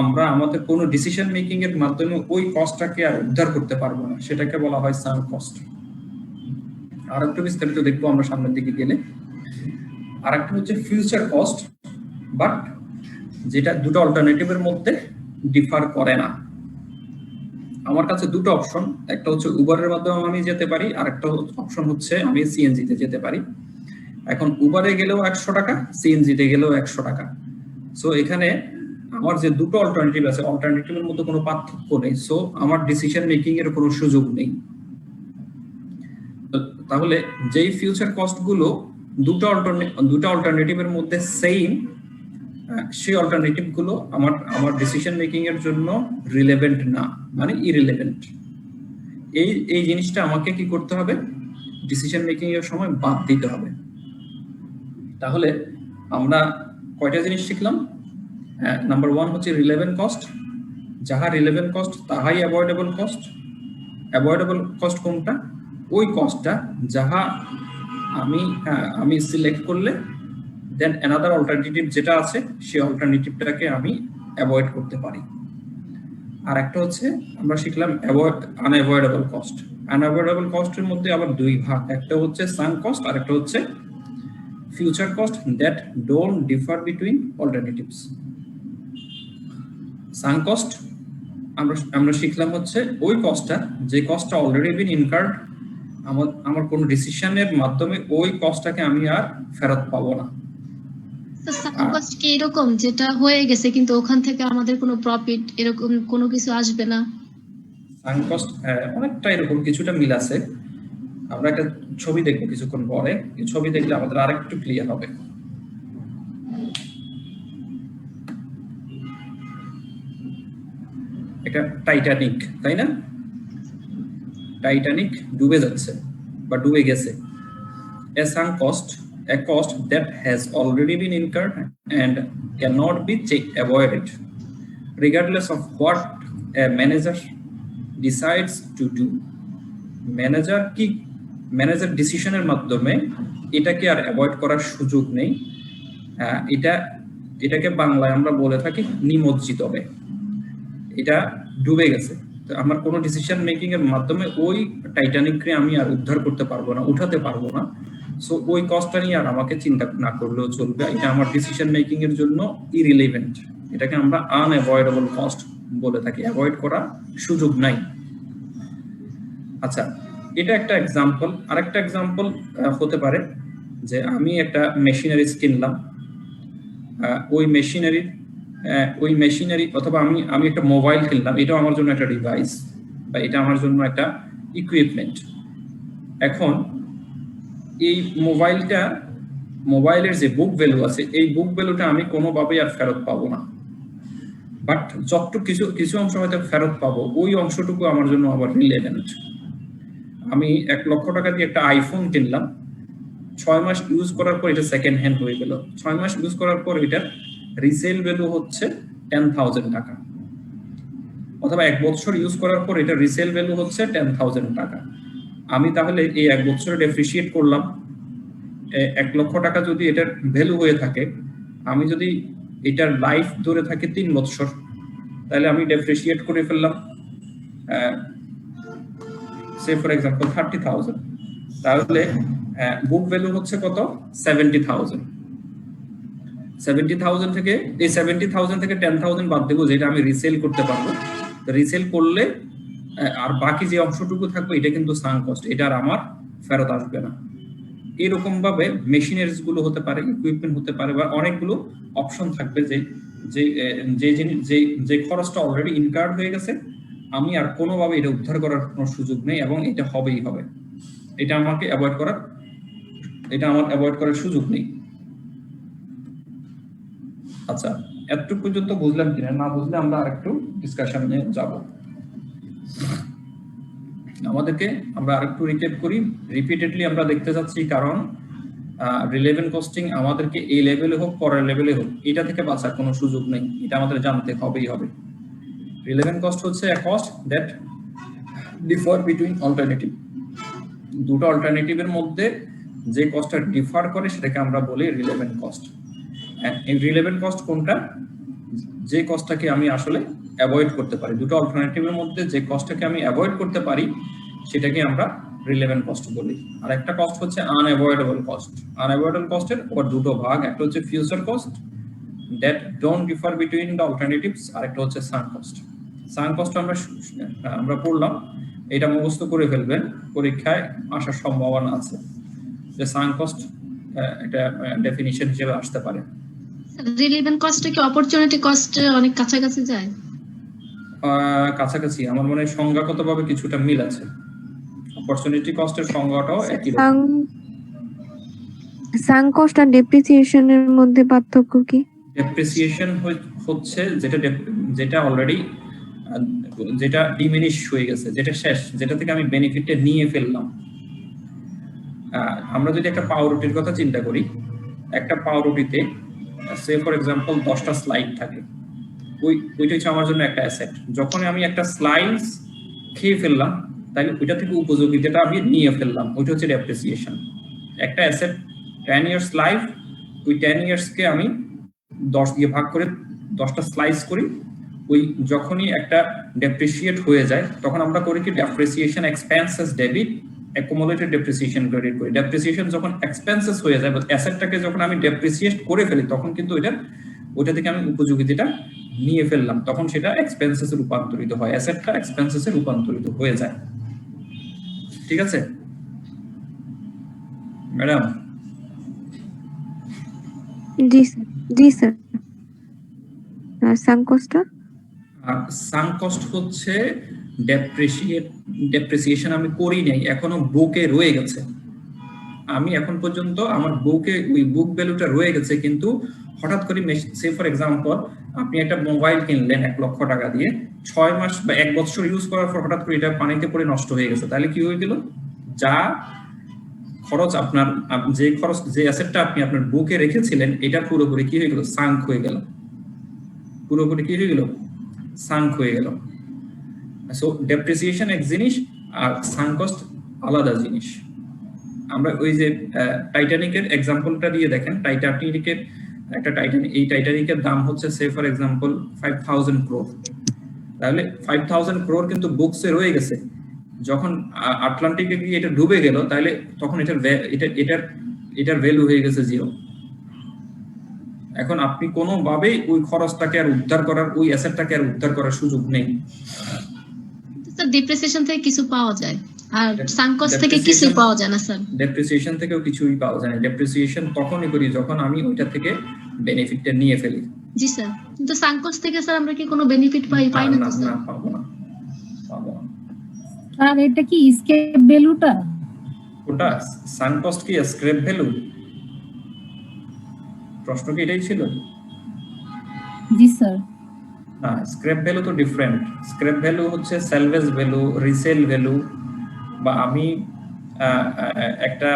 আমরা আমাদের কোনো ডিসিশন মেকিং এর মাধ্যমে ওই কস্টটাকে আর উদ্ধার করতে পারবো না, সেটাকে বলা হয় সাঙ্ক কস্ট। আর একটু বিস্তারিত দেখবো আমরা সামনের দিকে গেলে। আরেকটা হচ্ছে ফিউচার কস্ট, বাট যেটা দুটো অল্টারনেটিভের মধ্যে ডিফার করে না। আমার কাছে দুটো অপশন, একটা হচ্ছে উবারের মাধ্যমে আমি যেতে পারি, আর একটা অপশন হচ্ছে আমি সিএনজি তে যেতে পারি। এখন উবারে গেলেও 100 টাকা, সিএনজি তে গেলেও 100 টাকা। সো এখানে আমার যে দুটো অল্টারনেটিভ আছে, অল্টারনেটিভের মধ্যে কোনো পার্থক্য নেই, সো আমার ডিসিশন মেকিং এর কোনো সুযোগ নেই। তাহলে যেই ফিউচার কস্ট গুলো দুটো অল্টারনেটিভের মধ্যে সেম, সেই অল্টারনেটিভ গুলো আমার ডিসিশন মেকিং এর জন্য রিলেভেন্ট না, মানে ইরিলেভেন্ট। এই জিনিসটা আমাকে কি করতে হবে, ডিসিশন মেকিং এর সময় বাদ দিতে হবে। তাহলে আমরা কয়টা জিনিস শিখলাম? নাম্বার 1 হচ্ছে রিলেভেন্ট কস্ট, যাহা রিলেভেন্ট কস্ট তাহাই অ্যাভয়েডেবল কস্ট। অ্যাভয়েডেবল কস্ট কোনটা? ওই কস্টটা যাহা আমি সিলেক্ট করলে দেন অ্যানাদার অল্টারনেটিভ যেটা আছে সেই অল্টারনেটিভটাকে আমি অ্যাভয়েড করতে পারি। আর একটা হচ্ছে আমরা শিখলাম আনঅ্যাভয়েডেবল কস্ট। আনঅ্যাভয়েডেবল কস্টের মধ্যে আবার দুই ভাগ, একটা হচ্ছে সাঙ্ক কস্ট আর একটা হচ্ছে future cost that don't differ between alternatives. Sunk cost আমরা শিখলাম হচ্ছে ওই কস্টটা, যে কস্টটা অলরেডি বিন ইনকার্ড, আমার কোনো ডিসিশনের মাধ্যমে ওই কস্টটাকে আমি আর ফেরত পাবো না। তো সাঙ্ক কস্ট কি এরকম যেটা হয়ে গেছে কিন্তু ওখান থেকে আমাদের কোনো প্রফিট এরকম কোনো কিছু আসবে না? সাঙ্ক কস্ট অনেকটা এরকম, কিছুটা মিল আছে। আমরা একটা ছবি দেখবো কিছুক্ষণ পরে, এই ছবি দেখলে আমাদের আরেকটু ক্লিয়ার হবে। এটা টাইটানিক, তাই না? টাইটানিক ডুবে যাচ্ছে বা ডুবে গেছে। A sunk cost, a cost that has already been incurred and cannot be avoided, regardless of what a manager decides to do. Manager ডিসিশনের মাধ্যমে এটাকে আর অ্যাভয়েড করার সুযোগ নেই। এটাকে বাংলায় আমরা বলে থাকি নিমজ্জিত হবে, এটা ডুবে গেছে। তো আমার কোনো ডিসিশন মেকিং এর মাধ্যমে ওই টাইটানিককে আমি আর উদ্ধার করতে পারবো না, উঠাতে পারবো না। সো ওই কস্টটা নিয়ে আর আমাকে চিন্তা না করলেও চলবে, এটা আমার ডিসিশন মেকিং এর জন্য ইরিলেভেন্ট। এটাকে আমরা আনঅ্যাভয়েডেবল কস্ট বলে থাকি, অ্যাভয়েড করার সুযোগ নাই। আচ্ছা, এটা একটা এক্সাম্পল। আরেকটা এক্সাম্পল হতে পারে যে আমি একটা মেশিনারিজ কিনলাম, ওই মেশিনারি অথবা আমি একটা মোবাইল কিনলাম, এটাও আমার জন্য একটা ডিভাইস বা এটা আমার জন্য একটা ইকুইপমেন্ট। এখন এই মোবাইলের যে বুক ভ্যালু আছে, এই বুক ভ্যালুটা আমি কোনোভাবেই আর ফেরত পাবো না, বাট যতটুকু কিছু অংশ হয়তো ফেরত পাবো, ওই অংশটুকু আমার জন্য আবার রিলেভেন্ট। আমি 1 লক্ষ টাকা দিয়ে একটা আইফোন কিনলাম, 6 মাস ইউজ করার পর এটা সেকেন্ড হ্যান্ড হয়ে গেল। 6 মাস ইউজ করার পর এটার রিসেল ভ্যালু হচ্ছে 10,000 টাকা, অথবা 1 বছর ইউজ করার পর এটা রিসেল ভ্যালু হচ্ছে 10,000 টাকা। আমি তাহলে এই 1 বছরে ডেপ্রিসিয়েট করলাম 1 লক্ষ টাকা। যদি এটার ভ্যালু হয়ে থাকে, আমি যদি এটার লাইফ ধরে থাকে 3 বছর, তাহলে আমি ডেপ্রিসিয়েট করে ফেললাম সে ফর এক্সাম্পল 30,000। তাহলে বুক ভ্যালু হচ্ছে কত? 70,000। 70,000 থেকে এই 70,000 থেকে 10,000 বাদ দেবো, যেটা আমি রিসেল করতে পারবো। তো রিসেল করলে আর বাকি যে অংশটুকু থাকবে এটা কিন্তু সাঙ্ক কস্ট, এটা আর আমার ফেরত আসবে না। এরকম ভাবে মেশিনারিজ গুলো হতে পারে, ইকুইপমেন্ট হতে পারে, বা অনেকগুলো অপশন থাকবে যে খরচটা অলরেডি ইনকার্ড হয়ে গেছে, আমি আর কোনোভাবে এটা উদ্ধার করার কোনো সুযোগ নেই এবং এটা হবেই হবে। এটা আমার অ্যাভয়েড করার সুযোগ নেই। আচ্ছা, এতটুকু পর্যন্ত বুঝলাম কিনা? না বুঝলে আমরা আরেকটু ডিসকাশনে যাব। আমরা আরেকটু রিক্যাপ করি। রিপিটেডলি আমরা দেখতে যাচ্ছি, কারণ রিলেভেন্ট কস্টিং আমাদেরকে এই লেভেলে হোক পরের লেভেলে হোক এটা থেকে বাঁচার কোনো সুযোগ নেই, এটা আমাদের জানতে হবেই হবে। রিলেভেন্ট কস্ট হচ্ছে a cost that differ between alternative। দুটো অল্টারনেটিভের মধ্যে যে কস্টটা ডিফার করে সেটাকে আমরা বলি রিলেভেন্ট কস্ট। এই রিলেভেন্ট কস্ট কোনটা? যে কস্টটাকে আমি আসলে অ্যাভয়েড করতে পারি। দুটো অল্টারনেটিভের মধ্যে যে কস্টটাকে আমি অ্যাভয়েড করতে পারি সেটাকে আমরা রিলেভেন্ট কস্ট বলি। আর একটা কস্ট হচ্ছে আনঅ্যাভয়েডেবল কস্ট। আনঅ্যাভয়েডেবল কস্টের ওর দুটো ভাগ, একটা হচ্ছে future cost that don't differ between the alternatives, আর একটা হচ্ছে সাঙ্ক কস্ট। সাঙ্ক কস্ট আমরা পড়লাম, এটা মুখস্থ করে ফেলবেন, পরীক্ষায় আসার সম্ভাবনা আছে যে সাঙ্ক কস্ট এটা ডেফিনিশন হিসেবে আসতে পারে। রিলেভেন্ট কস্টে কি অপরচুনিটি কস্ট অনেক কাছাকাছি যায়? কাছাকাছি, আমার মনে হয় সংজ্ঞাগতভাবে কিছুটা মিল আছে। অপরচুনিটি কস্টের সংজ্ঞাটাও একই রকম। সাঙ্ক কস্ট আর ডেপ্রিসিয়েশনের মধ্যে পার্থক্য কি? ডেপ্রিসিয়েশন হচ্ছে যেটা অলরেডি যেটা ডিমিনিশ হয়ে গেছে, যেটা শেষ, যেটা থেকে আমি বেনিফিটটা নিয়ে ফেললাম। আমরা যদি একটা পাউরুটির কথা চিন্তা করি, একটা পাউরুটিতে সে ফর এক্সাম্পল 10টা স্লাইড থাকে, ওইটা হচ্ছে আমার জন্য একটা অ্যাসেট। যখন আমি একটা স্লাইস খেয়ে ফেললাম, তাহলে ওইটা থেকে উপযোগিতাটা আমি নিয়ে ফেললাম, ওইটা হচ্ছে ডেপ্রিসিয়েশন। একটা অ্যাসেট 10 ইয়ার্স লাইফ, ওই 10 ইয়ার্সকে আমি 10 দিয়ে ভাগ করে 10টা স্লাইস করি, ওই যখনই একটা ডেপ্রিসিয়েট হয়ে যায় তখন আমরা করি কি depreciation expenses debit, accumulated depreciation credit করি। ডেপ্রিসিয়েশন যখন এক্সপেন্সেস হয়ে যায়, অ্যাসেটটাকে যখন আমি ডেপ্রিসিয়েট করে ফেলি, তখন কিন্তু ওইটা থেকে আমি উপযোগিতাটা নিয়ে ফেললাম, তখন সেটা এক্সপেন্সেসে রূপান্তরিত হয়, অ্যাসেটটা এক্সপেন্সেসে রূপান্তরিত হয়ে যায়। ঠিক আছে ম্যাডাম? জি স্যার। আর সাঙ্ক কস্টটা? আর সাঙ্ক কস্ট হচ্ছে ডেপ্রিসিয়েশন আমি করি নাই, এখনো বুকে রয়ে গেছে। আমি এখন পর্যন্ত আমার বুকে ওই বুক ভ্যালুটা রয়ে গেছে, কিন্তু হঠাৎ করে সে ফর এক্সাম্পল আপনি একটা মোবাইল কিনলেন 1 লক্ষ টাকা দিয়ে, 6 মাস বা 1 বছর ইউজ করার পর হঠাৎ করে এটা পানিতে পড়ে নষ্ট হয়ে গেছে, তাহলে কি হয়ে গেল? যা খরচ আপনার, যে অ্যাসেটটা আপনি আপনার বুকে রেখেছিলেন, এটা পুরোপুরি কি হয়ে গেল? সাঙ্ক হয়ে গেল। পুরোপুরি কি হয়ে গেল? সাঙ্ক হয়ে গেল। সো ডেপ্রিসিয়েশন এক জিনিস আর সাঙ্ক কস্ট আলাদা জিনিস। আমরা ওই যে টাইটানিকের এক্সাম্পলটা দিয়ে দেখেন, এই টাইটানিকের দাম হচ্ছে সে ফর এক্সাম্পল 5000 crore, তাহলে 5000 crore কিন্তু বুকসে রয়ে গেছে। যখন আটলান্টিকে গিয়ে এটা ডুবে গেল, তাহলে তখন এটার ভ্যালু হয়ে গেছে 0। এখন আপনি কোনোভাবেই ওই খরচটাকে আর উদ্ধার করার, ওই অ্যাসেটটাকে আর উদ্ধার করার সুযোগ নেই। স্যার ডেপ্রিসিয়েশন থেকে কিছু পাওয়া যায়, আর সাঙ্ক কস্ট থেকে কিছু পাওয়া যায় না স্যার। ডেপ্রিসিয়েশন থেকেও কিছুই পাওয়া যায় না। ডেপ্রিসিয়েশন তখনই করি যখন আমি ওইটা থেকে বেনিফিটটা নিয়ে ফেলি। জি স্যার, কিন্তু সাঙ্ক কস্ট থেকে স্যার আমরা কি কোনো বেনিফিট পাই না তো স্যার? না, পাবো না। আর এটা কি স্ক্র্যাপ ভ্যালুটা? ওটা সাঙ্ক কস্ট কি স্ক্র্যাপ ভ্যালু? প্রশ্ন কি এটাই ছিল? জি স্যার। না, স্ক্র্যাপ ভ্যালু তো ডিফারেন্ট। স্ক্র্যাপ ভ্যালু হচ্ছে সেলভেজ ভ্যালু, রিসেল ভ্যালু, বা আমি একটা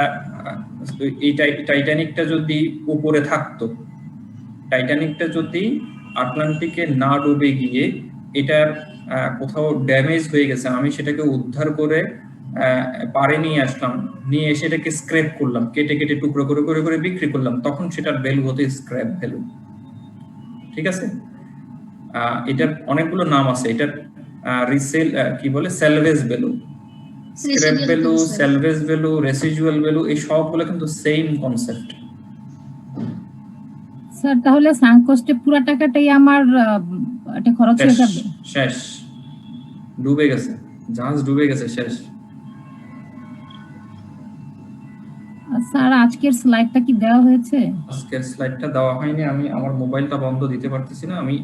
এই টাইটানিকটা যদি উপরে থাকতো, টাইটানিকটা যদি আটলান্টিকে না ডুবে গিয়ে এটার কোথাও ড্যামেজ হয়ে গেছে, আমি সেটাকে উদ্ধার করে পারে নিয়ে আসলাম, নিয়ে এসে এটাকে স্ক্র্যাপ করলাম, কেটে কেটে টুকরো করে করে করে বিক্রি করলাম, তখন সেটার ভ্যালু হতো স্ক্র্যাপ ভ্যালু। ঠিক আছে? এটার অনেকগুলো নাম আছে। এটার রিসেল কি বলে, সেলভেজ value, scrap value, সেলভেজ value, residual value, এই সবগুলো কিন্তু সেম কনসেপ্ট। স্যার তাহলে সাঙ্ক কস্টে পুরো টাকাটাই আমার এটা খরচ হয়ে যাবে? শেষ, ডুবে গেছে, জাহাজ ডুবে গেছে, শেষ। স্যার আজকের স্লাইডটা কি দেওয়া হয়েছে? আজকের স্লাইডটা দেওয়া হয়নি, আমি আমার মোবাইলটা বন্ধ দিতে পারতেছি না, আমি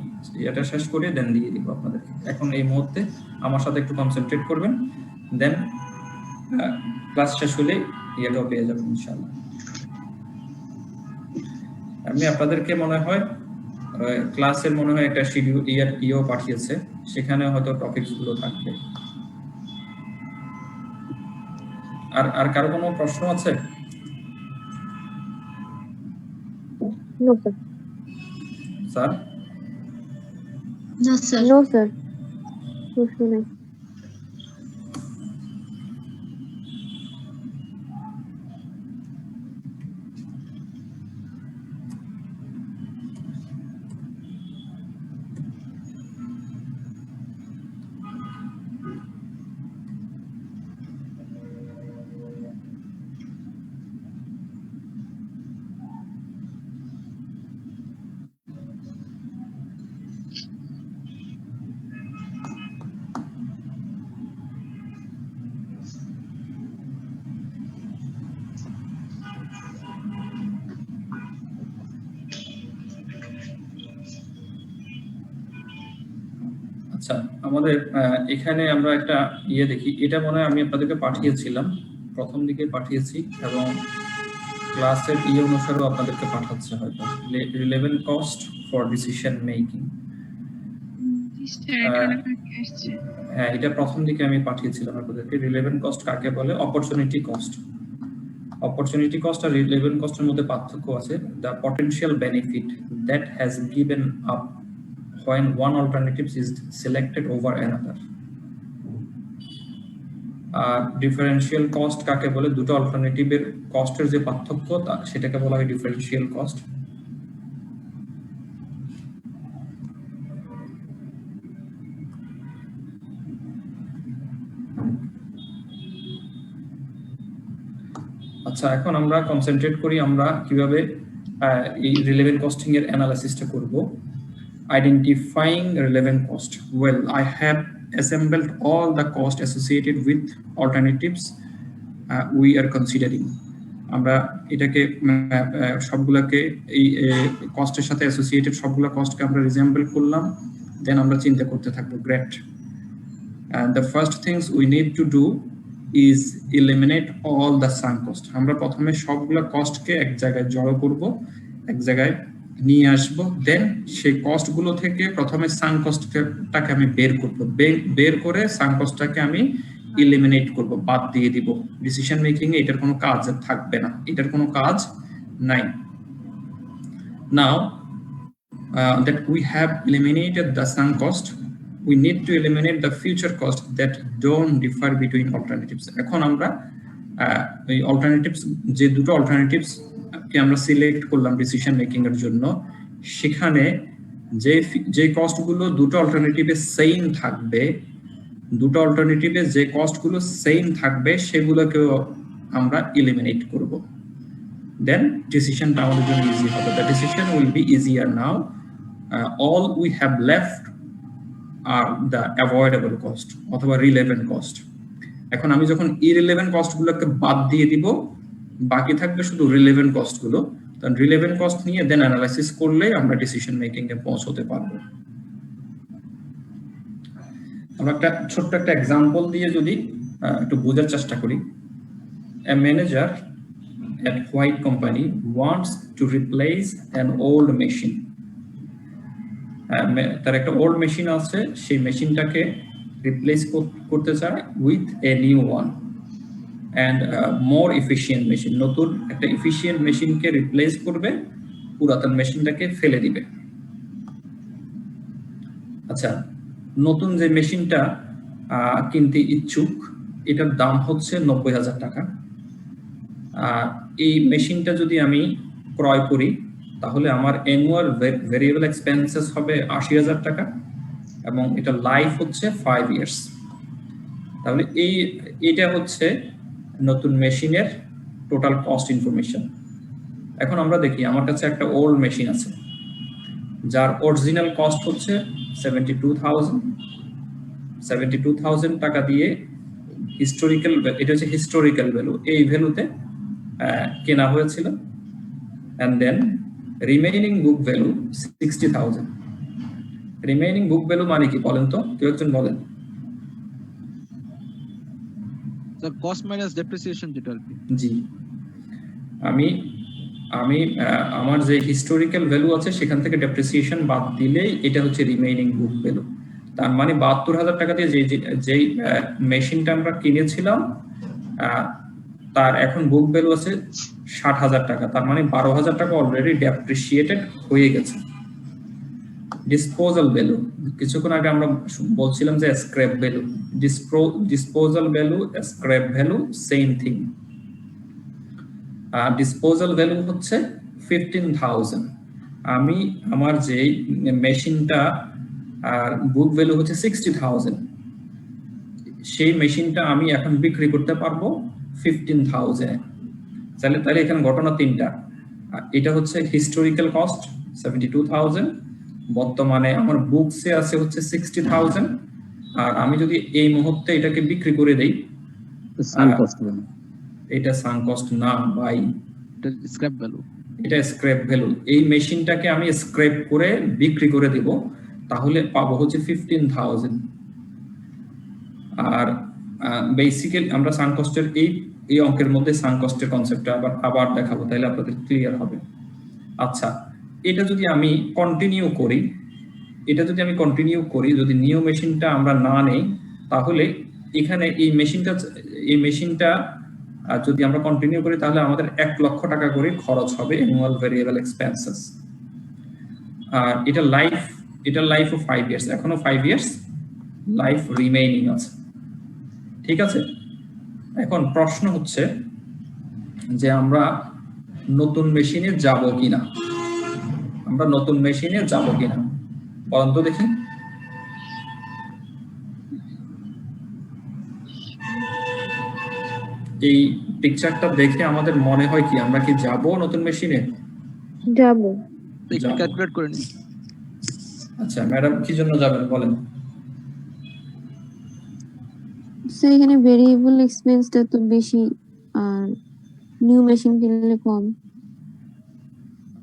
এটা শেষ করে দেন দিয়ে দিব আপনাদেরকে। এখন এই মুহূর্তে আমার সাথে একটু কনসেন্ট্রেট করবেন, দেন ক্লাস শেষ হলে ইয়েটাও পেয়ে যাবেন ইনশাআল্লাহ। আমি আপনাদেরকে মনে হয় ক্লাসের মনে হয় একটা শিডিউল ইয়েও পাঠিয়েছে, সেখানে হয়তো টপিকস গুলো থাকবে। আর কারো কোনো প্রশ্ন আছে? No sir. স্যার? না স্যার। নো স্যার, প্রশ্ন নেই। আচ্ছা, আমাদের এখানে আমরা একটা দেখি, এটা মনে হয় আমি আপনাদেরকে পাঠিয়েছিলাম, প্রথম দিকে পাঠিয়েছি এবং ক্লাসের অনুসারেও আপনাদেরকে পাঠাচ্ছে হয়তো, relevant cost for decision making. হ্যাঁ, এটা প্রথম দিকে আমি পাঠিয়েছিলাম আপনাদেরকে। রিলেভেন্ট কস্ট কাকে বলে? Opportunity cost. অপরচুনিটি কস্ট আর রিলেভেন্ট কস্টের মধ্যে পার্থক্য আছে। The potential benefit that has given up when one alternative is selected over another. Differential cost কাকে বলে? দুটো অল্টারনেটিভের কস্টের যে পার্থক্য সেটাকে বলা হয় ডিফারেন্সিয়াল কস্ট। আচ্ছা, এখন আমরা কনসেন্ট্রেট করি আমরা কিভাবে এই রিলেভেন্ট কস্টিং এর অ্যানালাইসিসটা করব। Identifying relevant cost. Well, I have assembled all the cost associated with alternatives we are considering. আমরা এটাকে সবগুলোকে এই কস্টের সাথে অ্যাসোসিয়েটেড সবগুলো কস্টকে আমরা রিজেম্বল করলাম, দেন আমরা চিন্তা করতে থাকবো। Great. And the first things we need to do is eliminate all the sunk cost. আমরা প্রথমে সবগুলো কস্টকে এক জায়গায় জড়ো করব, এক জায়গায় নিয়ে আসবো, দেন সেই কস্ট গুলো থেকে প্রথমে সাঙ্ক কস্টটাকে আমি বের করব, বের করে সাঙ্ক কস্টটাকে আমি ইলিমিনেট করব, বাদ দিয়ে দিব। ডিসিশন মেকিং এ এটার কোনো কাজ থাকবে না, এটার কোনো কাজ নাই। নাও that we have eliminated the sunk cost, we need to eliminate the future cost that don't differ between alternatives. এখন আমরা এই অল্টারনেটিভস, যে দুটো অল্টারনেটিভস কে আমরা সিলেক্ট করলাম ডিসিশন মেকিং এর জন্য, সেখানে যে কস্টগুলো দুটো অল্টারনেটিভে সেম থাকবে, দুটো অল্টারনেটিভে যে কস্টগুলো সেম থাকবে সেগুলোকেও আমরা এলিমিনেট করব। দেন ডিসিশনটা আমাদের জন্য ইজি হবে। The decision will be easier now. All we have left are the avoidable cost অথবা রিলেভেন্ট কস্ট। এখন আমি যখন ইরিলেভেন্ট কস্টগুলোকে বাদ দিয়ে দিব, বাকি থাকবে শুধু রিলেভেন্ট কস্ট গুলো। কারণ রিলেভেন্ট কস্ট নিয়ে দেন অ্যানালাইসিস করলে আমরা ডিসিশন মেকিং এ পৌঁছতে পারবো। আমরা একটা ছোট্ট একটা এক্সাম্পল দিয়ে যদি একটু বোঝার চেষ্টা করি। A manager at White company wants to replace an old machine. তার একটা ওল্ড মেশিন আছে, সেই মেশিনটাকে রিপ্লেস করতে চায় with a new one and more efficient machine. নতুন একটা এফিশিয়েন্ট মেশিনকে রিপ্লেস করবে, পুরাতন মেশিনটাকে ফেলে দিবে। আচ্ছা, নতুন যে মেশিনটা কিনতে ইচ্ছুক, এটার দাম হচ্ছে 90,000 টাকা। এই মেশিনটা যদি আমি ক্রয় করি তাহলে আমার অ্যানুয়াল ভেরিয়েবল এক্সপেন্সেস হবে 80,000 টাকা এবং এটা লাইফ হচ্ছে 5 ইয়ার্স। তাহলে এটা হচ্ছে নতুন মেশিনের টোটাল কস্ট ইনফরমেশন। এখন আমরা দেখি, আমার কাছে একটা ওল্ড মেশিন আছে যার অরিজিনাল কস্ট হচ্ছে 72,000 টাকা দিয়ে হিস্টোরিক্যাল, এটা হচ্ছে হিস্টোরিক্যাল ভ্যালু, এই ভ্যালুতে কেনা হয়েছিল। And then remaining book value 60,000। Remaining book value মানে কি বলেন তো, কেউ একজন বলেন? স্যার কস্ট মাইনাস ডেপ্রিসিয়েশন যেটা আর কি। জি, আমি আমার যে হিস্টোরিক্যাল ভ্যালু আছে সেখান থেকে ডেপ্রিসিয়েশন বাদ দিলেই এটা হচ্ছে রিমেইনিং বুক ভ্যালু। তার মানে 72,000 টাকা দিয়ে যেই মেশিনটা আমরা কিনেছিলাম তার এখন বুক ভ্যালু আছে 60,000 টাকা। তার মানে 12,000 টাকা অলরেডি ডেপ্রিসিয়েটেড হয়ে গেছে। ডিসপোজাল ভ্যালু, কিছুক্ষণ আগে আমরা বলছিলাম যে scrap value, disposal value, scrap value same thing. Disposal value হচ্ছে 15,000। আমি আমার যে মেশিনটা আর বুক ভ্যালু হচ্ছে 60,000, সেই মেশিনটা আমি এখন বিক্রি করতে পারবো 15,000। তাহলে এখানে ঘটনা তিনটা। এটা হচ্ছে হিস্টোরিক্যাল কস্ট 72,000, বর্তমানে আমার বুকসে আছে হচ্ছে 60,000, আর আমি যদি এই মুহূর্তে এটাকে বিক্রি করে দেই, এটা সাঙ্ক কস্ট না ভাই, এটা স্ক্র্যাপ ভ্যালু। এটা স্ক্র্যাপ ভ্যালু। এই মেশিনটাকে আমি স্ক্র্যাপ করে বিক্রি করে দিব, তাহলে পাবো হচ্ছে 15,000। আর বেসিক্যালি আমরা সাঙ্ক কস্টের এই অঙ্কের মধ্যে সাঙ্ক কস্টের কনসেপ্টটা আবার দেখাবো, তাহলে আপনাদের ক্লিয়ার হবে। আচ্ছা, এটা যদি আমি কন্টিনিউ করি, যদি নিউ মেশিনটা আমরা না নেই, তাহলে এখানে এই মেশিনটা যদি আমরা কন্টিনিউ করি তাহলে আমাদের 1 লক্ষ টাকা করে খরচ হবে অ্যানুয়াল ভেরিয়েবল এক্সপেন্সেস। আর এটা লাইফ অফ 5 ইয়ার্স, এখনো 5 ইয়ার্স লাইফ রিমেইনিং আছে, ঠিক আছে। এখন প্রশ্ন হচ্ছে যে আমরা নতুন মেশিনে যাব কিনা, বলেন তো দেখি। এই পিকচারটা দেখে আমাদের মনে হয় কি আমরা কি যাব নতুন মেশিনে? যাব। একটু ক্যালকুলেট করে নিই। আচ্ছা ম্যাডাম, কি জন্য যাবেন বলেন? স্যার এখানে ভেরিয়েবল এক্সপেন্সটা তো বেশি আর নিউ মেশিন কিনলে কম।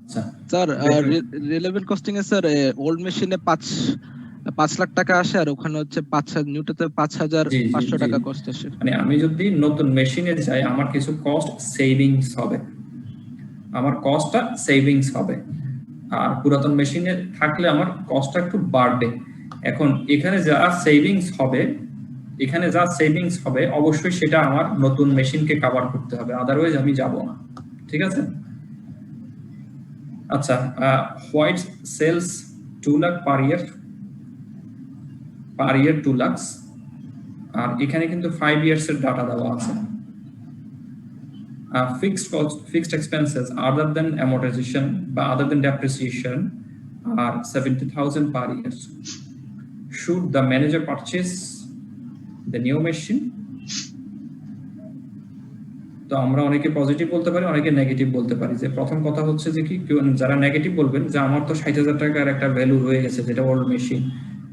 আচ্ছা স্যার রিলেভেন্ট কস্টিং এ স্যার ওল্ড মেশিনে 5 লাখ টাকা আসে, আর ওখানে হচ্ছে 5,000 নিউটাতে 5,500 টাকা কস্ট আসে। মানে আমি যদি নতুন মেশিনে যাই আমার কিছু কস্ট সেভিংস হবে, আর পুরাতন মেশিনে থাকলে আমার কস্টটা একটু বাড়বে। এখন এখানে যা সেভিংস হবে অবশ্যই সেটা আমার নতুন মেশিনকে কভার করতে হবে, আদারওয়াইজ আমি যাব না, ঠিক আছে। আচ্ছা, হোয়াইট সেলস 2 লাখ পার ইয়ার 2 লাখ, আর এখানে কিন্তু 5 ইয়ার্স এর ডাটা দেওয়া আছে। Fixed expenses other than amortization বা other than depreciation are 70,000 per year. Should the manager purchase the new machine? তো আমরা অনেকে পজিটিভ বলতে পারি, অনেকে নেগেটিভ বলতে পারি। যে প্রথম কথা হচ্ছে যে কি, যারা নেগেটিভ বলবেন যে আমার তো 60,000 টাকার একটা ভ্যালু রয়ে গেছে যেটা ওল্ড মেশিন,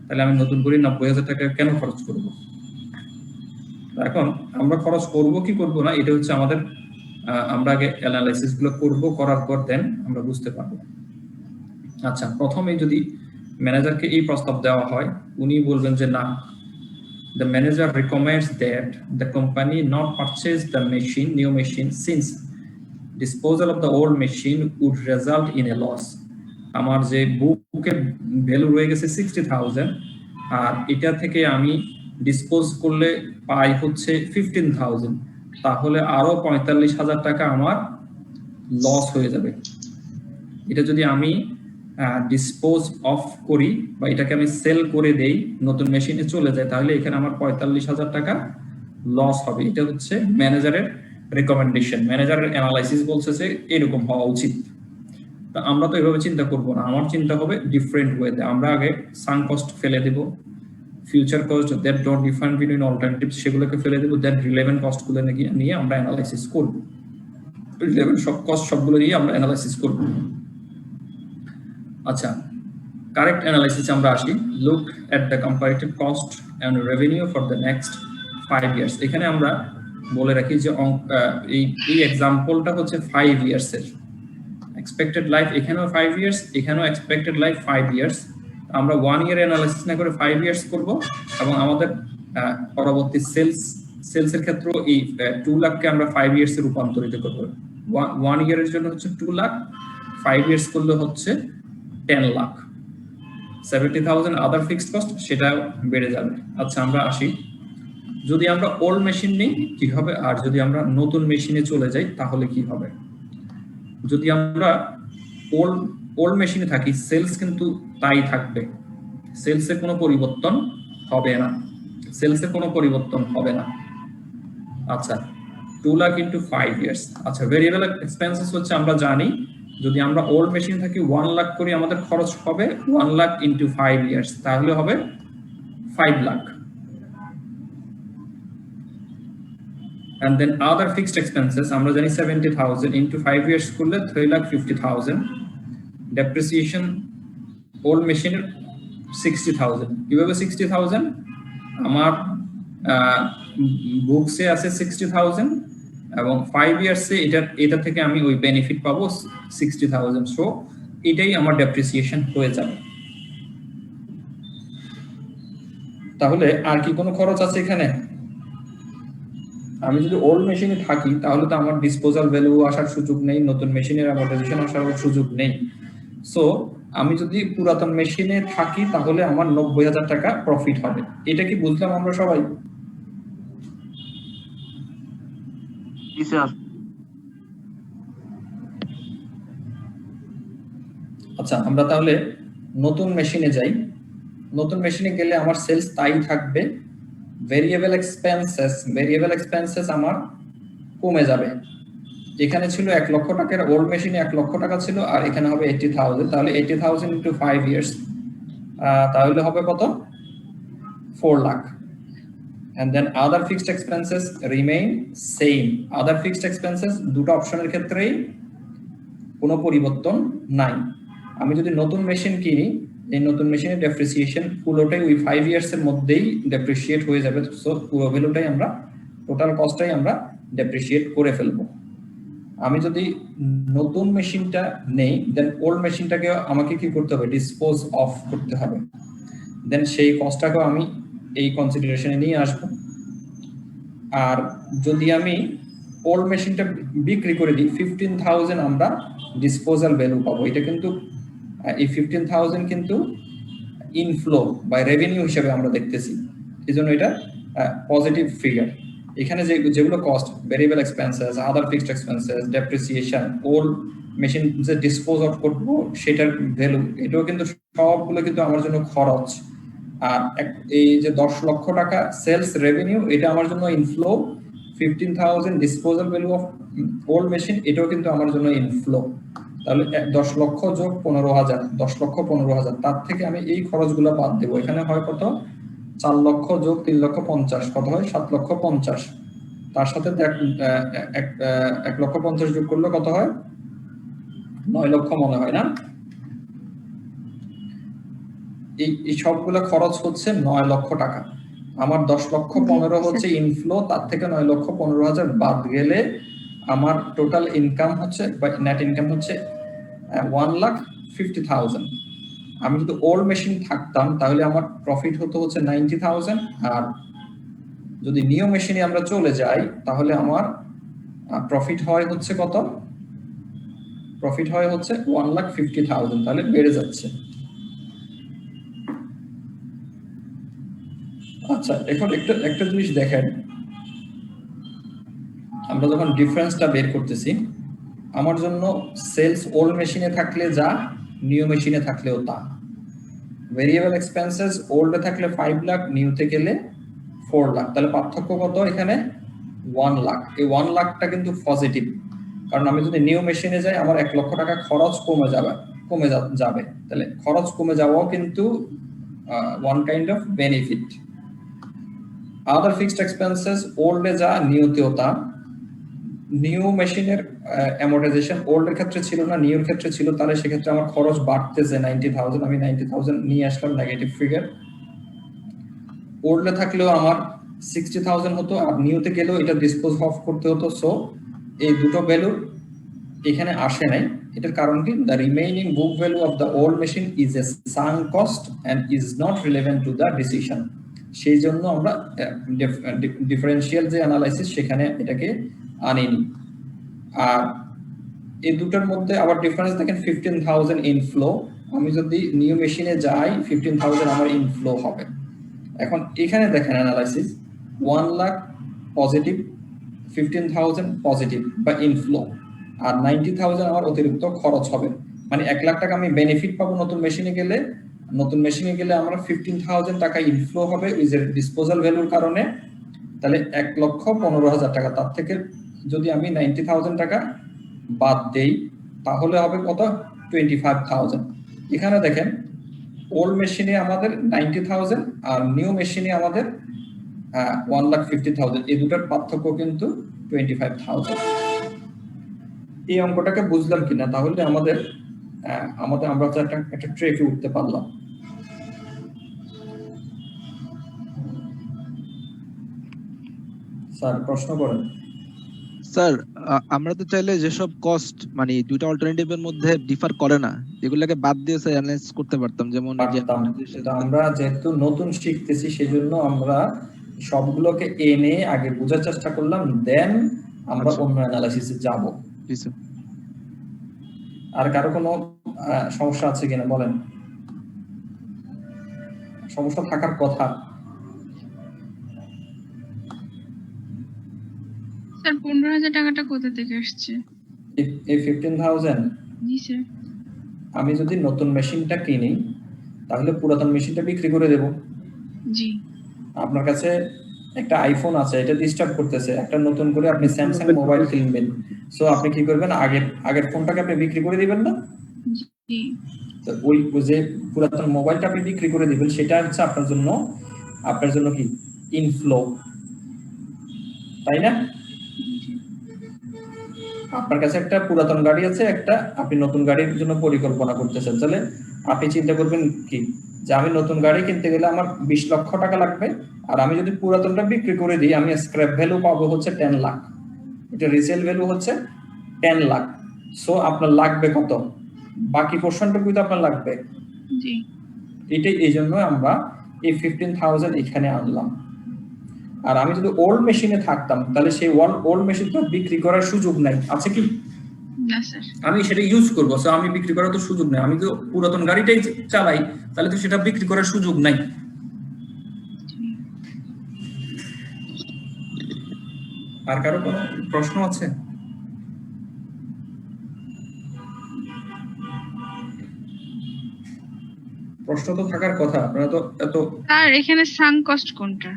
তাহলে আমি নতুন করে 90,000 টাকা কেন খরচ করব? এখন আমরা খরচ করব কি করব না, এটা হচ্ছে আমাদের আমরা আগে অ্যানালাইসিস গুলো করব, করার পর দেন আমরা বুঝতে পারবো। আচ্ছা, প্রথমে যদি ম্যানেজারকে এই প্রস্তাব দেওয়া হয়, উনি বলবেন যে না, the manager recommends that the company not purchase the new machine since disposal of the old machine would result in a loss. আমার যে বুকের ভ্যালু রয়ে গেছে 60,000, আর এটা থেকে আমি ডিসপোজ করলে পাই হচ্ছে 15,000, তাহলে আরো 45,000 টাকা আমার লস হয়ে যাবে। এটা যদি আমি ডিসপোজ অফ করি বা এটাকে আমি সেল করে দেই, নতুন মেশিনে চলে যায়, তাহলে এখানে আমার 45,000 টাকা লস হবে। এটা হচ্ছে ম্যানেজারের রেকমেন্ডেশন, ম্যানেজারের অ্যানালাইসিস বলছে যে এরকম হওয়া উচিত। তা আমরা তো এভাবে চিন্তা করব না, আমার চিন্তা হবে ডিফারেন্ট ওয়েতে। আমরা আগে সাঙ্ক কস্ট ফেলে দেব, future cost that don't define between alternatives সেগুলোকে ফেলে দেব, দেন রিলেভেন্ট কস্টগুলো নিয়ে আমরা অ্যানালাইসিস করব। রিলেভেন্ট সবগুলো নিয়ে আমরা অ্যানালাইসিস করব। আচ্ছা, কারেক্ট অ্যানালাইসিস আমরা আসি। Look at the comparative cost and revenue for the next 5 years. এখানে আমরা বলে রাখি যে এই এক্সাম্পলটা হচ্ছে 5 ইয়ার্স এর। এক্সপেক্টেড লাইফ এখানেও 5 ইয়ার্স, এখানেও এক্সপেক্টেড লাইফ 5 ইয়ার্স। আমরা 1 ইয়ার অ্যানালাইসিস না করে 5 ইয়ার্স করব, এবং আমাদের পরবর্তী সেলসের ক্ষেত্রে এই 2 লাখকে আমরা 5 ইয়ার্স এ রূপান্তরিত করব। 1 ইয়ারের জন্য হচ্ছে 2 লাখ, 5 ইয়ার্স করলে হচ্ছে 10 লাখ। 70,000 আদার ফিক্সড কস্ট সেটা বেড়ে যাবে। আচ্ছা, আমরা আসি, যদি আমরা ওল্ড মেশিন নিই কি হবে, আর যদি আমরা নতুন মেশিনে চলে যাই তাহলে কি হবে। যদি আমরা ওল্ড মেশিনে থাকি, সেলস কিন্তু তাই থাকবে, সেলসে কোনো পরিবর্তন হবে না। আচ্ছা, 2 লাখ ইন্টু 5 ইয়ার্স। আচ্ছা, ভেরিয়েবল এক্সপেন্সেস হচ্ছে আমরা জানি, যদি আমরা ওল্ড মেশিন থাকি 1 লাখ করে আমাদের খরচ হবে, 1 লাখ ইন্টু 5 ইয়ার্স, তাহলে হবে 5 lakh. And then other fixed expenses আমরা জানি 70,000 into 5 years করলে 3,50,000। depreciation old machine 60,000। কিভাবে 60,000? আমার বুকসে আছে 60,000 এবং 5 ইয়ার্সে এটা থেকে আমি ওই বেনিফিট পাবো 60,000। সো এটাই আমার ডেপ্রিসিয়েশন হয়ে যাবে। তাহলে আর কি কোনো খরচ আছে এখানে? আমি যদি ওল্ড মেশিনে থাকি তাহলে তো আমার ডিসপোজাল ভ্যালু আসার সুযোগ নেই, নতুন মেশিনের অ্যামর্টাইজেশন আসার সুযোগ নেই। সো আমি যদি পুরাতন মেশিনে থাকি তাহলে আমার 90,000 টাকা প্রফিট হবে। এটা কি বুঝলাম আমরা সবাই? জি স্যার। আচ্ছা, আমরা তাহলে নতুন মেশিনে যাই। নতুন মেশিনে গেলে আমার সেলস তাই থাকবে, ভেরিয়েবল এক্সপেন্সেস আমার কমে যাবে। এখানে ছিল 1 লক্ষ টাকার, ওল্ড মেশিনে 1 লক্ষ টাকা ছিল, আর এখানে হবে 80,000। তাহলে 80,000 ইন্টু 5 ইয়ার্স, তাহলে হবে কত? 4 lakh. and then other fixed expenses remain same. other fixed expenses দুটো অপশনের ক্ষেত্রেই কোনো পরিবর্তন নাই। আমি যদি নতুন মেশিন কিনি, এই নতুন মেশিনের ডেপ্রিসিয়েশন পুরোটাই ওই 5 ইয়ার্স এর মধ্যেই ডেপ্রিসিয়েট হয়ে যাবে। সো পুরো ভ্যালুটাই আমরা, টোটাল কস্টটাই আমরা ডেপ্রিসিয়েট করে ফেলবো। আমি যদি নতুন মেশিনটা নেই, দেন ওল্ড মেশিনটাকে আমাকে কি করতে হবে? ডিসপোজ অফ করতে হবে। দেন সেই কস্টটাকেও আমি এই কনসিডারেশনে নিয়ে আসবো। আর যদি আমি ওল্ড মেশিনটা বিক্রি করে দিই, 15,000 আমরা ডিসপোজাল ভ্যালু পাবো। এটা কিন্তু এই 15,000 কিন্তু ইনফ্লো বা রেভিনিউ হিসেবে আমরা দেখতেছি, এই জন্য এটা পজিটিভ ফিগার। এখানে যেগুলো cost, variable expenses, other fixed expenses, depreciation, old machine যে ডিসপোজ অফ করবো সেটার ভ্যালু, এটাও কিন্তু সবগুলো কিন্তু আমার জন্য খরচ। আর এই যে 10 লক্ষ টাকা সেলস রেভিনিউ, এটা আমার জন্য inflow. 15,000 disposal value of old machine, এটাও কিন্তু আমার জন্য ইনফ্লো। তাহলে 10 লক্ষ যোগ 15,000, 10 লক্ষ 15,000, তার থেকে আমি এই খরচগুলো বাদ দেবো। এখানে হয় কত? 4 লক্ষ যোগ 3 লক্ষ 50, কত হয়? 7 লক্ষ 50। তার সাথে 1 লক্ষ 50 যোগ করলে কত হয়? 9 লক্ষ মনে হয় না? এই সবগুলো খরচ হচ্ছে 9 লক্ষ টাকা। আমার 10 লক্ষ 15 হচ্ছে ইনফ্লো, তার থেকে 9 লক্ষ 15,000 বাদ গেলে আমার টোটাল ইনকাম হচ্ছে, বা নেট ইনকাম হচ্ছে 1,50,000। আমি যদি ওল্ড মেশিন থাকতাম তাহলে আমার প্রফিট হতো হচ্ছে 90,000। আর যদি নিউ মেশিনে আমরা চলে যাই তাহলে আমার প্রফিট হয় হচ্ছে কত? প্রফিট হয় হচ্ছে 1,50,000। তাহলে বেড়ে যাচ্ছে। আচ্ছা, এখন একটা জিনিস দেখেন, আমরা যখন ডিফারেন্সটা বের করতেছি, আমার জন্য সেলস ওল্ড মেশিনে থাকলে যা, নিউ মেশিনে থাকলেও তা। ভেরিয়েবল এক্সপেন্সেস ওল্ডে থাকলে 5 লাখ, নিউতে গেলে 4 লাখ। তাহলে পার্থক্য কত এখানে? 1 লাখ। এই 1 লাখটা কিন্তু পজিটিভ, কারণ আমি যদি নিউ মেশিনে যাই আমার 1 লক্ষ টাকা খরচ কমে যাবে। তাহলে খরচ কমে যাওয়াও কিন্তু one kind of benefit. Other fixed expenses ওল্ডে যা, নিউতেও তা। নিউ মেশিনের অ্যামর্টাইজেশন ওল্ডের ক্ষেত্রে ছিল না, নিউর ক্ষেত্রে ছিল, তাহলে সেক্ষেত্রে আমার খরচ বাড়তেছে 90,000। আমি 90,000 নিয়ে আসলাম নেগেটিভ ফিগার। ওল্ডে থাকলেও আমার 60,000 হতো, আর নিউতে গেলেও এটা ডিসপোজ অফ করতে হতো। সো এই দুটো ভ্যালু এখানে আসে নাই। এটার কারণ কি? The remaining book value of the old machine is a sunk cost and is not relevant to the decision. সেই জন্য আমরা ডিফারেন্সিয়াল যে অ্যানালাইসিস সেখানে এটাকে আনিনি। আর এই দুটোর মধ্যে আবার ডিফারেন্স দেখেন, 15,000 ইনফ্লো। আমি যদি নিউ মেশিনে যাই 15,000 আমার ইনফ্লো হবে। এখন এখানে দেখেন অ্যানালাইসিস, 1 লাখ পজিটিভ, 15,000 পজিটিভ বা ইনফ্লো, আর 90,000 আমার অতিরিক্ত খরচ হবে। মানে 1 লাখ টাকা আমি বেনিফিট পাবো নতুন মেশিনে গেলে। নতুন মেশিনে গেলে আমরা 15,000 টাকা ইনফ্লো হবে ওই যে ডিসপোজাল ভ্যালুর কারণে। তাহলে 1,15,000 টাকা, তার থেকে যদি আমি 90,000 টাকা বাদ দেই তাহলে হবে কত? 25,000। এখানে দেখেন ওল্ড মেশিনে আমাদের 90,000 আর নিউ মেশিনে আমাদের 1,50,000। এই দুটোর পার্থক্য কিন্তু 25,000। এই অঙ্কটাকে বুঝলাম কিনা? তাহলে আমরা একটা ট্রেকে উঠতে পারলাম। স্যার প্রশ্ন করেন। স্যার আমরা তো চাইলে যেসব কস্ট মানে দুইটা অল্টারনেটিভের মধ্যে ডিফার করে না এগুলোকে বাদ দিয়ে স্যার অ্যানালাইজ করতে পারতাম, যেমন এই যে পারতাম, কিন্তু আমরা যেহেতু নতুন শিখতেছি সেজন্য আমরা সবগুলোকে এনে আগে বোঝার চেষ্টা করলাম, দেন আমরা অন্য অ্যানালাইসিসে যাব। জি স্যার। আর কারো কোনো সমস্যা আছে কিনা বলেন? সমস্যা থাকার কথা। স্যার 15,000 টাকাটা কোথা থেকে আসছে? এই 15,000 জি স্যার। আমি যদি নতুন মেশিনটা কিনি তাহলে পুরাতন মেশিনটা বিক্রি করে দেব। জি। আপনার কাছে একটা আইফোন আছে, এটা ডিস্টার্ব করতেছে, একটা নতুন করে আপনি স্যামসাং মোবাইল কিনবেন, সো আপনি কি করবেন, আগের ফোনটাকে আপনি বিক্রি করে দিবেন না? জি। তো ওই যে পুরাতন মোবাইলটা আপনি বিক্রি করে দিবেন, সেটা হচ্ছে আপনার জন্য কি ইনফ্লো, তাই না? আপনার কাছে একটা পুরাতন গাড়ি আছে, একটা আপনি নতুন গাড়ির জন্য পরিকল্পনা করতেছেন, তাহলে আপনি চিন্তা করবেন কি যে আমি নতুন গাড়ি কিনতে গেলে আমার 20 লক্ষ টাকা লাগবে, আর আমি যদি পুরাতনটা বিক্রি করে দিই আমি স্ক্র্যাপ ভ্যালু পাবো হচ্ছে 10 লাখ, এটা রিসেল ভ্যালু হচ্ছে 10 লাখ। সো আপনার লাগবে কত? বাকি পোর্শনটুকুই তো আপনার লাগবে। জি। এটাই এই জন্য আমরা এই 15,000 এখানে আনলাম। আর আমি যদি ওল্ড মেশিনে থাকতাম তাহলে সেই ওল্ড মেশিন তো বিক্রি করার সুযোগ নাই, আছে কি? না স্যার। আমি সেটা ইউজ করবো, সো আমি বিক্রি করার তো সুযোগ নাই। আমি তো পুরাতন গাড়িটাই চালাই, তাহলে তো সেটা বিক্রি করার সুযোগ নাই। আর কারো কোনো প্রশ্ন আছে? প্রশ্ন তো থাকার কথা, আপনারা তো এত। স্যার এখানে সাঙ্ক কস্ট কোনটা?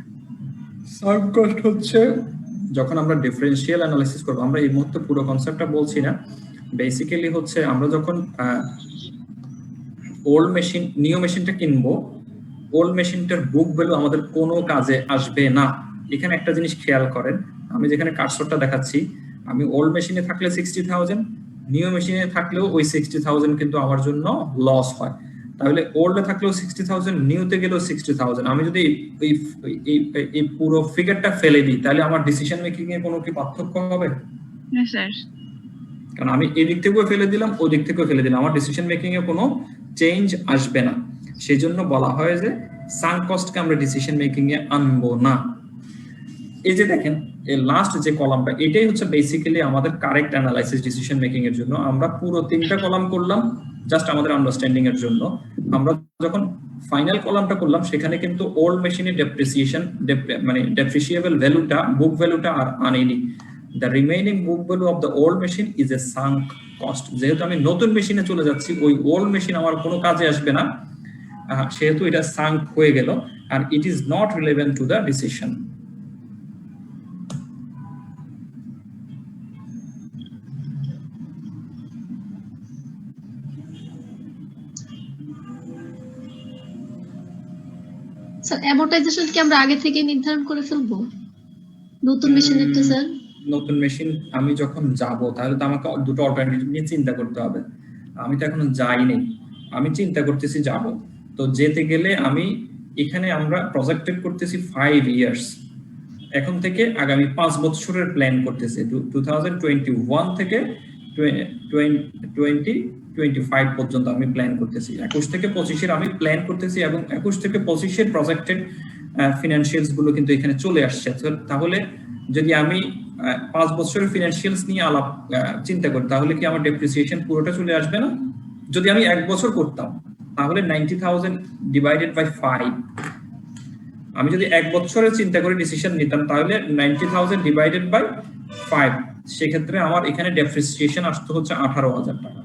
সাঙ্ক কস্ট হচ্ছে যখন আমরা ডিফারেন্সিয়াল অ্যানালিসিস করব, আমরা এই মুহূর্তে পুরো কনসেপ্টটা বলছি না, বেসিক্যালি হচ্ছে আমরা যখন ওল্ড মেশিন নিউ মেশিনটা কিনবো, ওল্ড মেশিনটার বুক ভ্যালু আমাদের কোনো কাজে আসবে না। এখানে একটা জিনিস খেয়াল করেন, আমি যেখানে কার্সরটা দেখাচ্ছি, আমি ওল্ড মেশিনে থাকলে 60,000, নিউ মেশিনে থাকলেও ওই 60,000 কিন্তু আমার জন্য লস হয়। তাহলে ওল্ডে থাকলেও 60,000, নিউতে গেলেও 60,000। আমি যদি এই পুরো ফিগারটা ফেলে দিই তাহলে আমার ডিসিশন মেকিং এ কোনো কি পার্থক্য হবে? না স্যার। কারণ আমি এই দিক থেকেও ফেলে দিলাম, ওই দিক থেকেও ফেলে দিলাম, আমার ডিসিশন মেকিং এ কোনো চেঞ্জ আসবে না। সেই জন্য বলা হয় যে সাঙ্ক কস্টকে আমরা ডিসিশন মেকিং এ আনবো না। এই যে দেখেন এই লাস্ট যে কলামটা, এটাই হচ্ছে বেসিক্যালি আমাদের কারেক্ট অ্যানালাইসিস ডিসিশন মেকিং এর জন্য। আমরা পুরো 3টা কলাম করলাম জাস্ট আমাদের আন্ডারস্ট্যান্ডিং এর জন্য। আমরা যখন ফাইনাল কলামটা করলাম সেখানে কিন্তু ওল্ড মেশিনের ডেপ্রিসিয়েশন মানে ডেপ্রিসিয়েবল ভ্যালুটা, বুক ভ্যালুটা আর আনেনি। The remaining book value of the old machine is a sunk cost. যেহেতু আমি নতুন মেশিনে চলে যাচ্ছি, ওই ওল্ড মেশিন আমার কোনো কাজে আসবে না, সেহেতু এটা সাঙ্ক হয়ে গেল, আর it is not relevant to the decision. Sir amortization কি আমরা আগে থেকে নির্ধারণ করে ফেলবো নতুন মেশিনেরটা? স্যার নতুন মেশিন আমি যখন যাব তাহলে তো আমাকে দুটো অল্টারনেটিভ নিয়ে চিন্তা করতে হবে। আমি তো এখনো যাইনি, আমি চিন্তা করতেছি যাব। তো যেতে গেলে আমি এখানে আমরা প্রজেক্টেড করতেছি 5 ইয়ার্স, এখন থেকে আগামী 5 বছরের প্ল্যান করতেছি। 2021 থেকে 2025 পর্যন্ত আমি প্ল্যান করতেছি। 21 থেকে 25 আমি প্ল্যান করতেছি, এবং 21 থেকে 25 প্রজেক্টেড ফিনান্সিয়ালস গুলো কিন্তু এখানে চলে আসছে। তাহলে যদি আমি 5 বছরের ফিনান্সিয়ালস নিয়ে চিন্তা করি তাহলে কি আমার ডেপ্রিসিয়েশন পুরোটা চলে আসবে না? যদি আমি 1 বছর করতাম তাহলে 90,000 ডিভাইডেড বাই 5, আমি যদি 1 বছরের চিন্তা করে ডিসিশন নিতাম তাহলে 90,000 ডিভাইডেড বাই 5, সেক্ষেত্রে আমার এখানে ডেপ্রিসিয়েশন আসতো হচ্ছে 18,000 টাকা,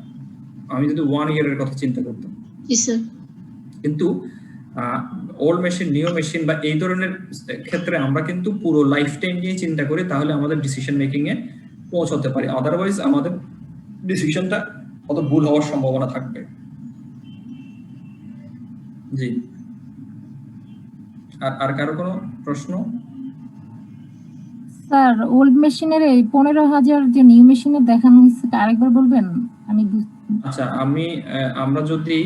আমি যদি 1 ইয়ারের কথা চিন্তা করতাম। কিন্তু ওল্ড মেশিন, নিউ মেশিন বা এই ধরনের ক্ষেত্রে আমরা কিন্তু পুরো লাইফ টাইম নিয়ে চিন্তা করি, তাহলে আমাদের ডিসিশন মেকিং এ পৌঁছতে পারি। আদারওয়াইজ আমাদের ডিসিশনটা কত ভুল হওয়ার সম্ভাবনা থাকবে। জি, আর কারো কোনো প্রশ্ন? স্যার ওল্ড মেশিনের এই 15,000 যে নিউ মেশিনে দেখানো হয়েছে আরেকবার বলবেন? আচ্ছা, আমরা যদি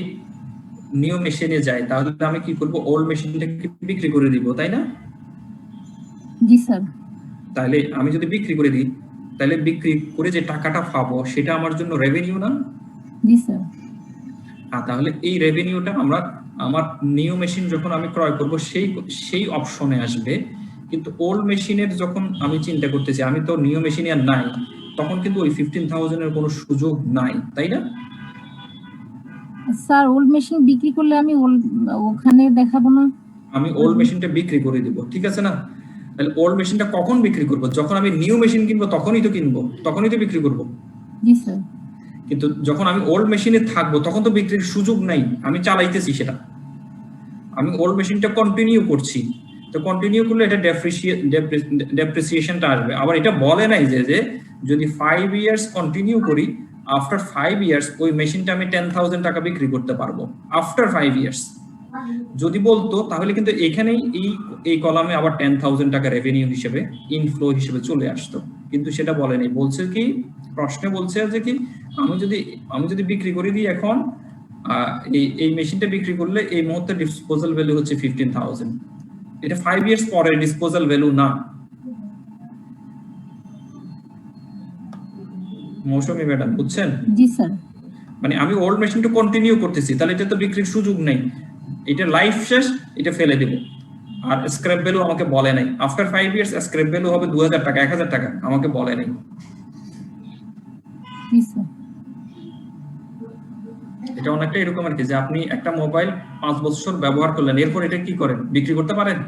নিউ মেশিনে যাই তাহলে আমি কি করব, ওল্ড মেশিনটাকে বিক্রি করে দিব, তাই না? জি স্যার। তাহলে আমি যদি বিক্রি করে দিই তাহলে বিক্রি করে যে টাকাটা পাবো সেটা আমার জন্য রেভিনিউ না? জি স্যার। তাহলে এই রেভিনিউটা আমরা আমার নিউ মেশিন যখন আমি ক্রয় করব সেই অপশনে আসবে, কিন্তু ওল্ড মেশিনের যখন আমি চিন্তা করতেছি আমি তো নিউ মেশিনে আর নাই, তখন কিন্তু ওই 15,000 এর কোনো সুযোগ নাই, তাই না? স্যার ওল্ড মেশিন বিক্রি করলে আমি ওখানে দেখাবো না? আমি ওল্ড মেশিনটা বিক্রি করে দিব, ঠিক আছে না? তাহলে ওল্ড মেশিনটা কখন বিক্রি করব? যখন আমি নিউ মেশিন কিনবো তখনই তো কিনবো, তখনই তো বিক্রি করব। জি স্যার। কিন্তু যখন আমি ওল্ড মেশিনে থাকবো তখন তো বিক্রির সুযোগ নাই, আমি চালাইতেছি সেটা, আমি ওল্ড মেশিনটা কন্টিনিউ করছি, তো কন্টিনিউ করলে এটা ডেপ্রিসিয়েশনটা আসবে। আবার এটা বলে নাই যে যদি 5 ইয়ার্স কন্টিনিউ করি, আফটার 5 ইয়ার্স ওই মেশিনটা আমি 10,000 টাকা বিক্রি করতে পারবো আফটার 5 ইয়ার্স। যদি বলতো তাহলে কিন্তু এখানেই এই কলামে আবার 10,000 টাকা রেভিনিউ হিসেবে ইনফ্লো হিসেবে চলে আসতো, কিন্তু সেটা বলেনি। বলছে কি, প্রশ্নে বলছে যে কি আমি যদি বিক্রি করে দিই এখন, এই মেশিনটা বিক্রি করলে এই মুহূর্তে ডিসপোজাল ভ্যালু হচ্ছে 15,000, এটা 5 ইয়ার্স পরে ডিসপোজাল ভ্যালু না। মৌসুমী ম্যাডাম বুঝছেন? জি স্যার। মানে আমি ওল্ড মেশিনটা কন্টিনিউ করতেছি, তাহলে এটা তো বিক্রির সুযোগ নেই, এটা লাইফ শেষ, এটা ফেলে দেব। আর স্ক্র্যাপ ভ্যালু আমাকে বলে নাই, আফটার 5 ইয়ার্স স্ক্র্যাপ ভ্যালু হবে 2,000 টাকা, 1,000 টাকা, আমাকে বলে নাই। জি স্যার। এটা অনেকটা এরকম আর কি, যে আপনি একটা মোবাইল 5 বছর ব্যবহার করলেন, এরপর এটা কি করেন? বিক্রি করতে পারেন?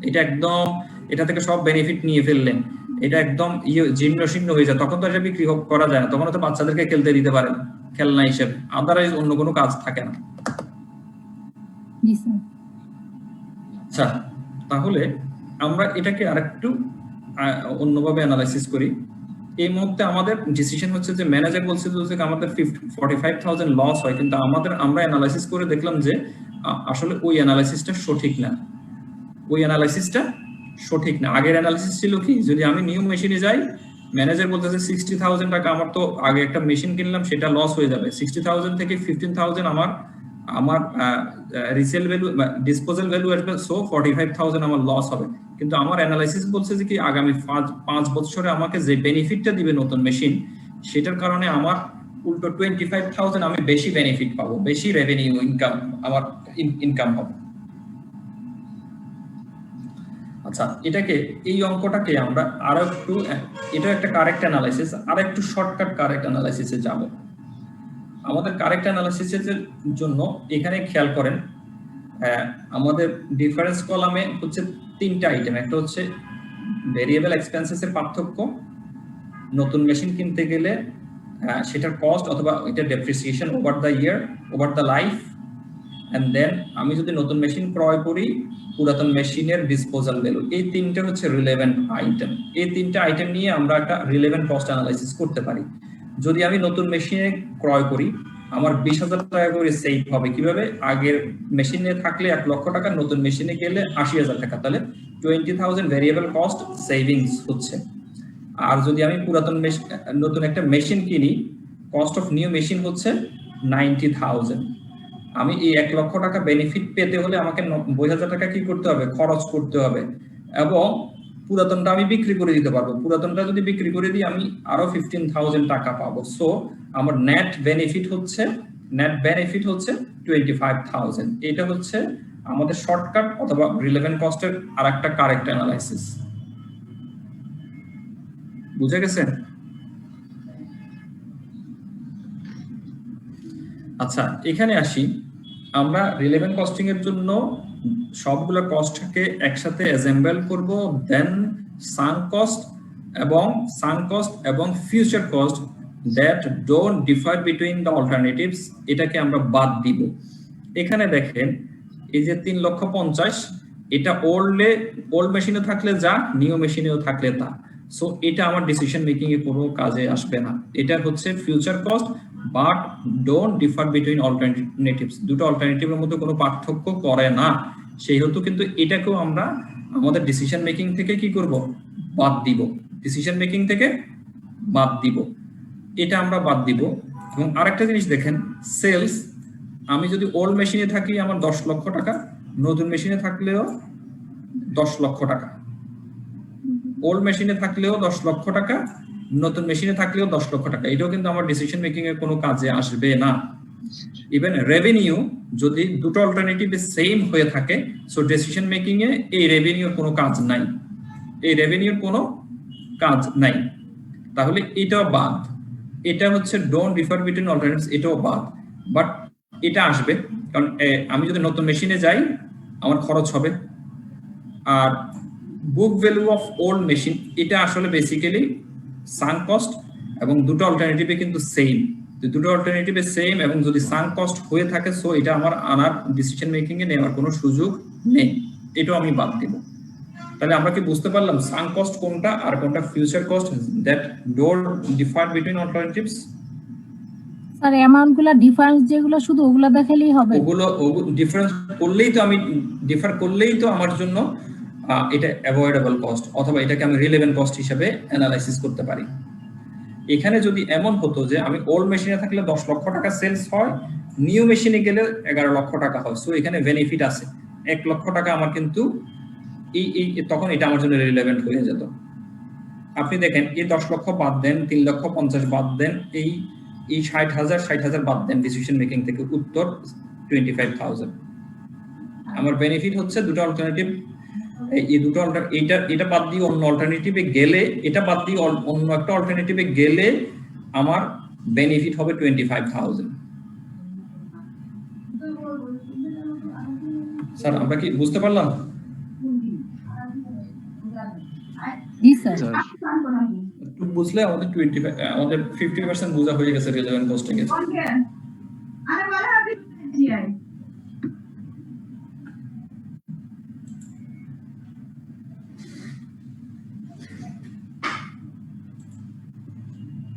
এটা একদম এটা থেকে সব বেনিফিট নিয়ে ফেললেন, এটা একদম জীর্ণ শীর্ণ হয়ে যায়, তখন তো এটা বিক্রি করা যায় না, তখন তো বাচ্চাদেরকে খেলতে দিতে পারেন খেলনা হিসেবে, আদারওয়াইজ অন্য কোনো কাজ থাকে না। জি স্যার। আচ্ছা, তাহলে আমরা এটাকে আরেকটু অন্যভাবে অ্যানালাইসিস করি। এই মুহূর্তে আমাদের ডিসিশন হচ্ছে যে ম্যানেজার বলছে যে আমাদের 45,000 লস হয়, কিন্তু আমরা অ্যানালাইসিস করে দেখলাম যে আসলে ওই অ্যানালাইসিসটা সঠিক না, ওই অ্যানালাইসিসটা সঠিক না। আগের অ্যানালাইসিস ছিল কি, যদি আমি নিউ মেশিনে যাই, ম্যানেজার বলতেছে 60,000 টাকা আমার তো আগে একটা মেশিন কিনলাম সেটা লস হয়ে যাবে, 60,000 থেকে 15,000 আমার রিসেল ভ্যালু বা ডিসপোজাল ভ্যালু আসবে, সো 45,000 আমার লস হবে। কিন্তু আমার অ্যানালাইসিস বলছে যে কি আগামী 5 বছরে আমাকে যে বেনিফিটটা দিবে নতুন মেশিন, সেটার কারণে আমার উল্টো 25,000 আমি বেশি বেনিফিট পাবো, বেশি রেভিনিউ ইনকাম আমার ইনকাম হবে। আচ্ছা, এই অঙ্কটাকে আমরা আরো একটু, এটা একটা কারেক্ট অ্যানালাইসিস, আর একটু শর্টকাট কারেক্ট অ্যানালাইসিসে যাব। আমাদের কারেক্ট অ্যানালাইসিসের জন্য এখানে খেয়াল করেন, আমাদের ডিফারেন্স কলামে হচ্ছে 3টা আইটেম। একটা হচ্ছে ভেরিয়েবল এক্সপেন্সেস এর পার্থক্য, নতুন মেশিন কিনতে গেলে সেটার কস্ট অথবা এটা depreciation over the year, over the life, and then আমি যদি নতুন মেশিন ক্রয় করি, পুরাতন মেশিনের ডিসপোজাল ভ্যালু। এই 3টা হচ্ছে রিলেভেন্ট আইটেম। এই 3টা আইটেম নিয়ে আমরা একটা রিলেভেন্ট কস্ট অ্যানালাইসিস করতে পারি। যদি আমি নতুন মেশিনে ক্রয় করি, আমার 20,000 টাকা করে সেভ হবে। কিভাবে? আগের মেশিনে থাকলে 1 লক্ষ টাকা, নতুন মেশিনে গেলে 80,000 টাকা, তাহলে 20,000 ভেরিয়েবল কস্ট সেভিংস হচ্ছে। আর যদি আমি নতুন একটা মেশিন কিনি, কস্ট অফ নিউ মেশিন হচ্ছে 90,000। আমি এই 1 লক্ষ টাকা বেনিফিট পেতে হলে আমাকে 90,000 টাকা কি করতে হবে? খরচ করতে হবে, এবং পুরাতনটা আমি বিক্রি করে দিতে পারবো। পুরাতনটা যদি বিক্রি করে দিই আমি আরো 15,000 টাকা পাবো। সো আমার নেট বেনিফিট হচ্ছে 25,000। এটা হচ্ছে আমাদের শর্টকাট অথবা রিলেভেন্ট কস্টের আরেকটা কারেক্ট অ্যানালাইসিস। বুঝে গেছে? আচ্ছা, এখানে আসি। আমরা রিলেভেন্ট কস্টিং এর জন্য সবগুলো কস্টকে একসাথে অ্যাসেম্বল করব, দেন সাঙ্ক কস্ট এবং future cost that don't differ between the alternatives, এটাকে আমরা বাদ দিব। এখানে দেখেন এই যে 3,50,000, এটা ওল্ড মেশিনে থাকলে যা, নিউ মেশিনেও থাকলে তা। সো এটা আমার ডিসিশন মেকিং এ কোনো কাজে আসবে না। এটা হচ্ছে future cost, but don't differ between alternatives, দুটো অল্টারনেটিভের মধ্যে কোনো পার্থক্য করে না। সেহেতু কিন্তু এটাকেও আমরা আমাদের ডিসিশন মেকিং থেকে কি করব? বাদ দিব। ডিসিশন মেকিং থেকে বাদ দিব, এটা আমরা বাদ দিব। এবং আরেকটা জিনিস দেখেন, সেলস, আমি যদি ওল্ড মেশিনে থাকি আমার 10 লক্ষ টাকা, নতুন মেশিনে থাকলেও 10 লক্ষ টাকা, ওল্ড মেশিনে থাকলেও 10 লক্ষ টাকা, নতুন মেশিনে থাকলেও 10 লক্ষ টাকা, এটাও কিন্তু আমার ডিসিশন মেকিং এর কোনো কাজে আসবে না। ইভেন রেভিনিউ যদি দুটো অল্টারনেটিভ সেম হয়ে থাকে, সো ডিসিশন মেকিং এ এই রেভিনিউর কোনো কাজ নাই, এই রেভিনিউর কোনো কাজ নাই। তাহলে এটাও বাদ, এটা হচ্ছে ডোন্ট ডিফার বিটুইন অল্টারনেটিভস, এটাও বাদ। বাট এটা আসবে, কারণ আমি যদি নতুন মেশিনে যাই আমার খরচ হবে। আর book value of old machine, এটা আসলে বেসিক্যালি সাঙ্ক কস্ট, এবং দুটো অল্টারনেটিভে কিন্তু সেম, দুটো অল্টারনেটিভে সেম, এবং যদি সাঙ্ক কস্ট হয়ে থাকে সো এটা আমার আনার ডিসিশন মেকিং এ নেওয়ার কোনো সুযোগ নেই, এটাও আমি বাদ দেব। তাহলে আমরা কি বুঝতে পারলাম সাঙ্ক কস্ট কোনটা আর কোনটা future cost that don't differ between alternatives? Sir amount গুলা ডিফারেন্স যেগুলো শুধু ওগুলা দেখালেই হবে? ওগুলো ডিফারেন্স করলেই তো, আমি ডিফার করলেই তো আমার জন্য এটা অ্যাভয়েডেবল কস্ট, অথবা এটাকে আমি রিলেভেন্ট কস্ট হিসেবে অ্যানালাইসিস করতে পারি। এখানে যদি এমন হতো যে আমি ওল্ড মেশিনে থাকলে 10 লক্ষ টাকা সেলস হয়, নিউ মেশিনে গেলে 11 লক্ষ টাকা হয়, সো এখানে বেনিফিট আছে 1 লক্ষ টাকা, আমার কিন্তু তখন এটা আমার জন্য রিলেভেন্ট হয়ে যেত। আপনি দেখেন এই 10 লক্ষ বাদ দেন, 3 লক্ষ 50 বাদ দেন, এই 60,000 বাদ দেন ডিসিশন মেকিং থেকে, উত্তর 25,000। আমার বেনিফিট হচ্ছে দুটো অল্টারনেটিভ, এই দুটো এটা বাদ দিয়ে অন্য অল্টারনেটিভে গেলে, এটা বাদ দিয়ে অন্য একটা অল্টারনেটিভে গেলে আমার বেনিফিট হবে 25,000। স্যার আমরা কি বুঝতে পারলাম? জি স্যার। একটু বুঝলে আমাদের 50% বোঝা হয়ে গেছে রিলেভেন্ট কস্টিং এর।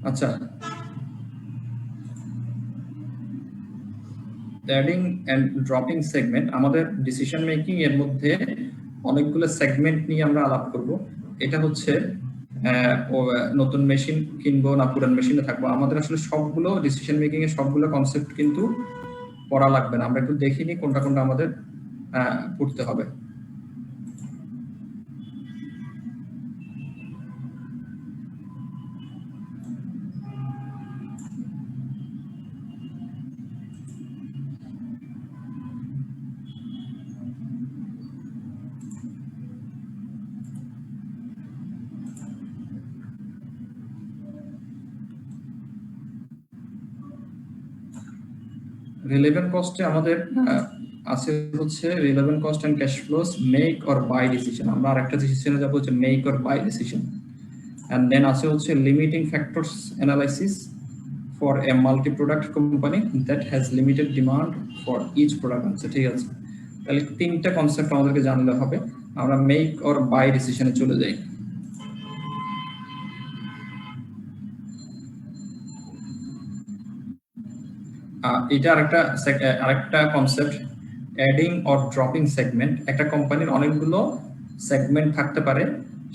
আচ্ছা, অ্যাডিং এন্ড ড্রপিং সেগমেন্ট, আমাদের ডিসিশন মেকিং এর মধ্যে অনেকগুলো সেগমেন্ট নিয়ে আমরা আলাপ করব। এটা হচ্ছে নতুন মেশিন কিনবো না পুরান মেশিনে থাকবো, আমাদের আসলে সবগুলো ডিসিশন মেকিং এর সবগুলো কনসেপ্ট কিন্তু পড়া লাগবে না, আমরা একটু দেখিনি কোনটা কোনটা আমাদের পড়তে হবে। রিলেভেন্ট কস্টে আমাদের আছে হচ্ছে relevant cost and cash flows, make or buy decision, আমরা আরেকটা ডিসিশনে যাব হচ্ছে make or buy decision. And then আছে হচ্ছে limiting factors analysis for a multi product company that has limited demand for each product. আচ্ছা ঠিক আছে, তাহলে তিনটা কনসেপ্ট আমাদেরকে জানলে হবে। আমরা মেক অর বাই ডিসিশনে চলে যাই। এটা আরেকটা concept, adding or dropping segment. একটা কোম্পানির অনেকগুলো সেগমেন্ট থাকতে পারে,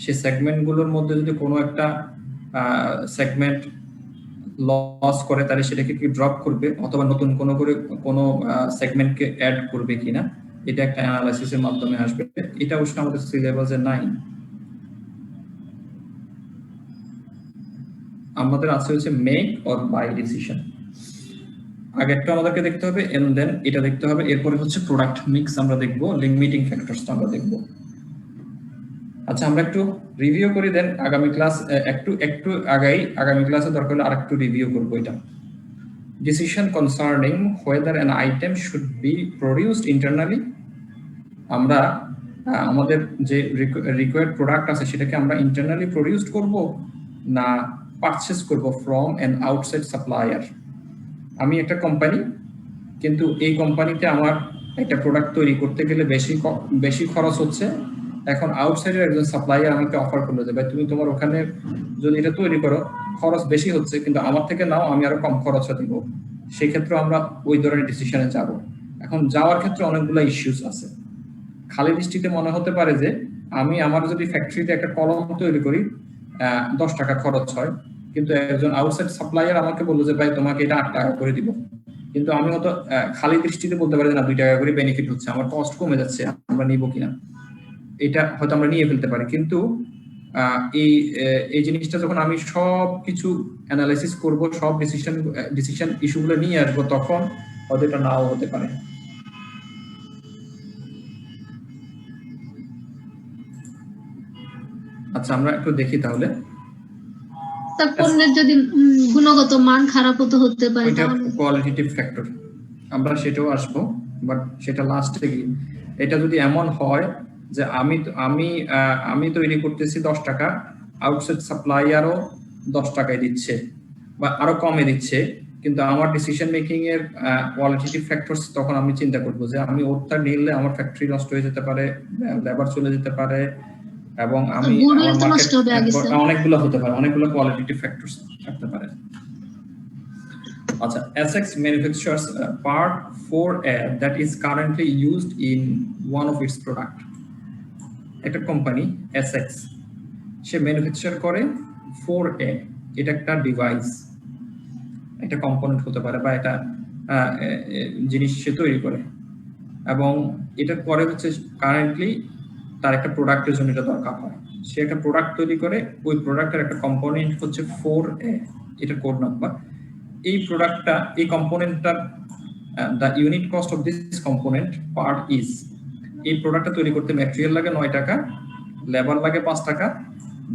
সেই সেগমেন্টগুলোর মধ্যে যদি কোনো একটা সেগমেন্ট লস করে তাহলে সেটাকে কি ড্রপ করবে, অথবা নতুন কোনো সেগমেন্টকে অ্যাড করবে কিনা, এটা একটা অ্যানালাইসিসের মাধ্যমে আসবে। এটা অবশ্য আমাদের সিলেবাসে নাই, আমাদের আছে হচ্ছে মেক অর বাই ডিসিশন। আগেরটা আমাদেরকে দেখতে হবে, এন্ড দেন এটা দেখতে হবে, এরপরে হচ্ছে প্রোডাক্ট মিক্স আমরা দেখব, লিমিটিং ফ্যাক্টরস আমরা দেখব। আচ্ছা আমরা একটু রিভিউ করি, দেন আগামী ক্লাস একটু আগামী ক্লাসে দরকার হলে আরেকটু রিভিউ করব। এটা decision concerning whether an item should be produced internally, আমরা আমাদের যে রিকোয়ার্ড প্রোডাক্ট আছে সেটাকে আমরা ইন্টারনালি প্রডিউসড করব না পারচেজ করব ফ্রম অ্যান আউটসাইড সাপ্লায়ার। আমি একটা কোম্পানি, কিন্তু এই কোম্পানিতে আমার একটা প্রোডাক্ট তৈরি করতে গেলে বেশি খরচ হচ্ছে, এখন আউটসাইডের একজন সাপ্লায়ার আমাকে অফার করলো যে ভাই তুমি তোমার ওখানে যদি এটা তৈরি করো খরচ বেশি হচ্ছে, কিন্তু আমার থেকে নাও, আমি আরো কম খরচে দিব, সেই ক্ষেত্রে আমরা ওই ধরনের ডিসিশনে যাব। এখন যাওয়ার ক্ষেত্রে অনেকগুলো ইস্যুস আছে। খালি দৃষ্টিতে মনে হতে পারে যে আমি আমার যদি ফ্যাক্টরিতে একটা কলম তৈরি করি 10 টাকা খরচ হয়, কিন্তু একজন আউটসাইড সাপ্লায়ার আমাকে বললো যে ভাই তোমাকে এটা 8 টাকা করে দিব, কিন্তু আমি হয়তো খালি দৃষ্টিতে বলতে পারি না 2 টাকা করে বেনিফিট হচ্ছে, আমার কস্ট কমে যাচ্ছে, আমরা নিব কিনা, এটা হয়তো আমরা নিয়ে ফেলতে পারি। কিন্তু এই জিনিসটা যখন আমি সব কিছু অ্যানালাইসিস করব, সব ডিসিশন ইস্যুগুলো নিয়ে আসবো, তখন হয়তো এটা নাও হতে পারে। আচ্ছা, আমরা একটু দেখি তাহলে। স্যার পণ্যের যদি গুণগত মান খারাপ হতে পারে, ওইটা তাহলে কোয়ালিটেটিভ ফ্যাক্টর, আমরা সেটাও আসবো, বাট সেটা লাস্টে গিয়ে। এটা যদি এমন হয় যে আমি তৈরি করতেছি 10 টাকা, আউটসাইড সাপ্লায়ারও 10 টাকায় দিচ্ছে বা আরো কমে দিচ্ছে, কিন্তু আমার ডিসিশন মেকিং এর কোয়ালিটেটিভ ফ্যাক্টরস, তখন আমি চিন্তা করবো যে আমি ওরটা নিলে আমার ফ্যাক্টরি নষ্ট হয়ে যেতে পারে, লেবার চলে যেতে পারে, এবং আমি অনেকগুলো হতে পারে, অনেকগুলো কোয়ালিটেটিভ ফ্যাক্টরস থাকতে পারে। আচ্ছা, Essex manufactures part 4A that is currently used in one of its product. একটা কোম্পানি Essex, সে ম্যানুফ্যাকচার করে 4A, এটা একটা ডিভাইস, একটা কম্পোনেন্ট হতে পারে বা একটা জিনিস সে তৈরি করে, এবং এটা করে হচ্ছে কারেন্টলি তার একটা প্রোডাক্টের জন্য এটা দরকার হয়। সে একটা প্রোডাক্ট তৈরি করে, ওই প্রোডাক্টের একটা কম্পোনেন্ট হচ্ছে 4A, এটা কোড নাম্বার। এই প্রোডাক্টটা, এই কম্পোনেন্টটার the unit cost of this component part is, এই প্রোডাক্টটা তৈরি করতে ম্যাটেরিয়াল লাগে 9 টাকা, লেবার লাগে 5 টাকা,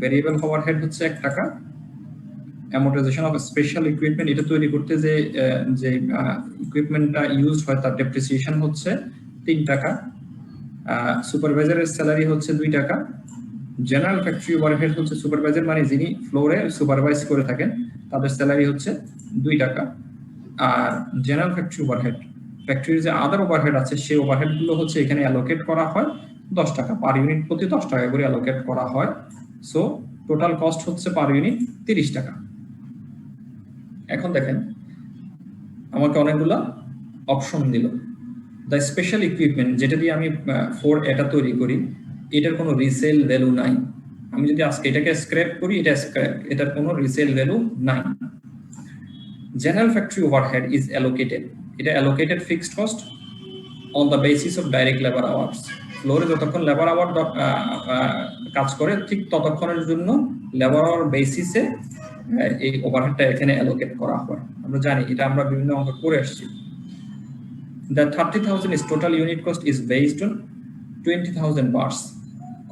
ভেরিয়েবল ওভারহেড হচ্ছে 1 টাকা, অ্যামortization অফ স্পেশাল ইকুইপমেন্ট, এটা তৈরি করতে যে ইকুইপমেন্টটা ইউজ হয় তার ডেপ্রিসিয়েশন হচ্ছে 3 টাকা, সুপারভাইজারের স্যালারি হচ্ছে 2 টাকা, জেনারেল ফ্যাক্টরি ওভারহেড হচ্ছে, সুপারভাইজার মানে যিনি ফ্লোরে সুপারভাইজ করে থাকেন তাদের স্যালারি হচ্ছে 2 টাকা, আর জেনারেল ফ্যাক্টরি ওভারহেড, ফ্যাক্টরির যে আদার ওভারহেড আছে সেই ওভারহেড গুলো হচ্ছে এখানে অ্যালোকেট করা হয় 10 টাকা, পার ইউনিট প্রতি 10 টাকা করে অ্যালোকেট করা হয়। সো টোটাল কস্ট হচ্ছে পার ইউনিট 30 টাকা। এখন দেখেন আমাকে অনেকগুলো অপশন দিল। দ্য স্পেশাল ইকুইপমেন্ট, যেটা দিয়ে আমি 4A তৈরি করি, এটার কোনো রিসেল ভ্যালু নাই। আমি যদি আজকে এটাকে স্ক্র্যাপ করি, এটা স্ক্র্যাপ, এটার কোনো রিসেল ভ্যালু নাই। General factory overhead is allocated, এটা allocated fixed cost on the basis of direct labour hours, ফ্লোরে যতক্ষণ লেবার আওয়ার কাজ করে ঠিক ততক্ষণের জন্য লেবার আওয়ার বেসিসে এই ওভারহেডটা এখানে অ্যালোকেট করা হয়। আমরা জানি, এটা আমরা বিভিন্ন অঙ্ক করে আসছি। The 30,000 is total unit cost is based on 20,000 parts.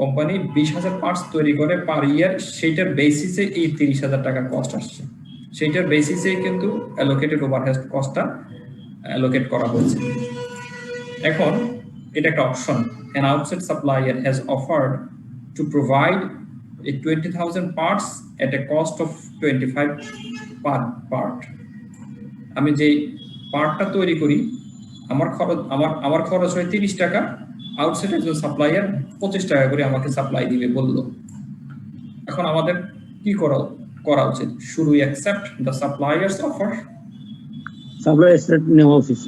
Company 20,000 parts তৈরি করে পার ইয়ার, সেইটার বেসিসে এই 30,000 টাকা কস্ট আসছে, সেইটার বেসিসে কিন্তু অ্যালোকেটেড ওভারহেড কস্টটা অ্যালোকেট করা হয়েছে। এখন এটা একটা option, an outside supplier has offered to provide a 20,000 parts at a cost of 25 per part. আমি যে পার্টটা তৈরি করি, আমার খরচ হয় 30 টাকা, আউটসাইড একজন সাপ্লায়ার 25 টাকা করে আমাকে সাপ্লাই দিবে বললো। এখন আমাদের কি করা উচিত? Should we accept the suppliers offer? Suppliers নেওয়া উচিত,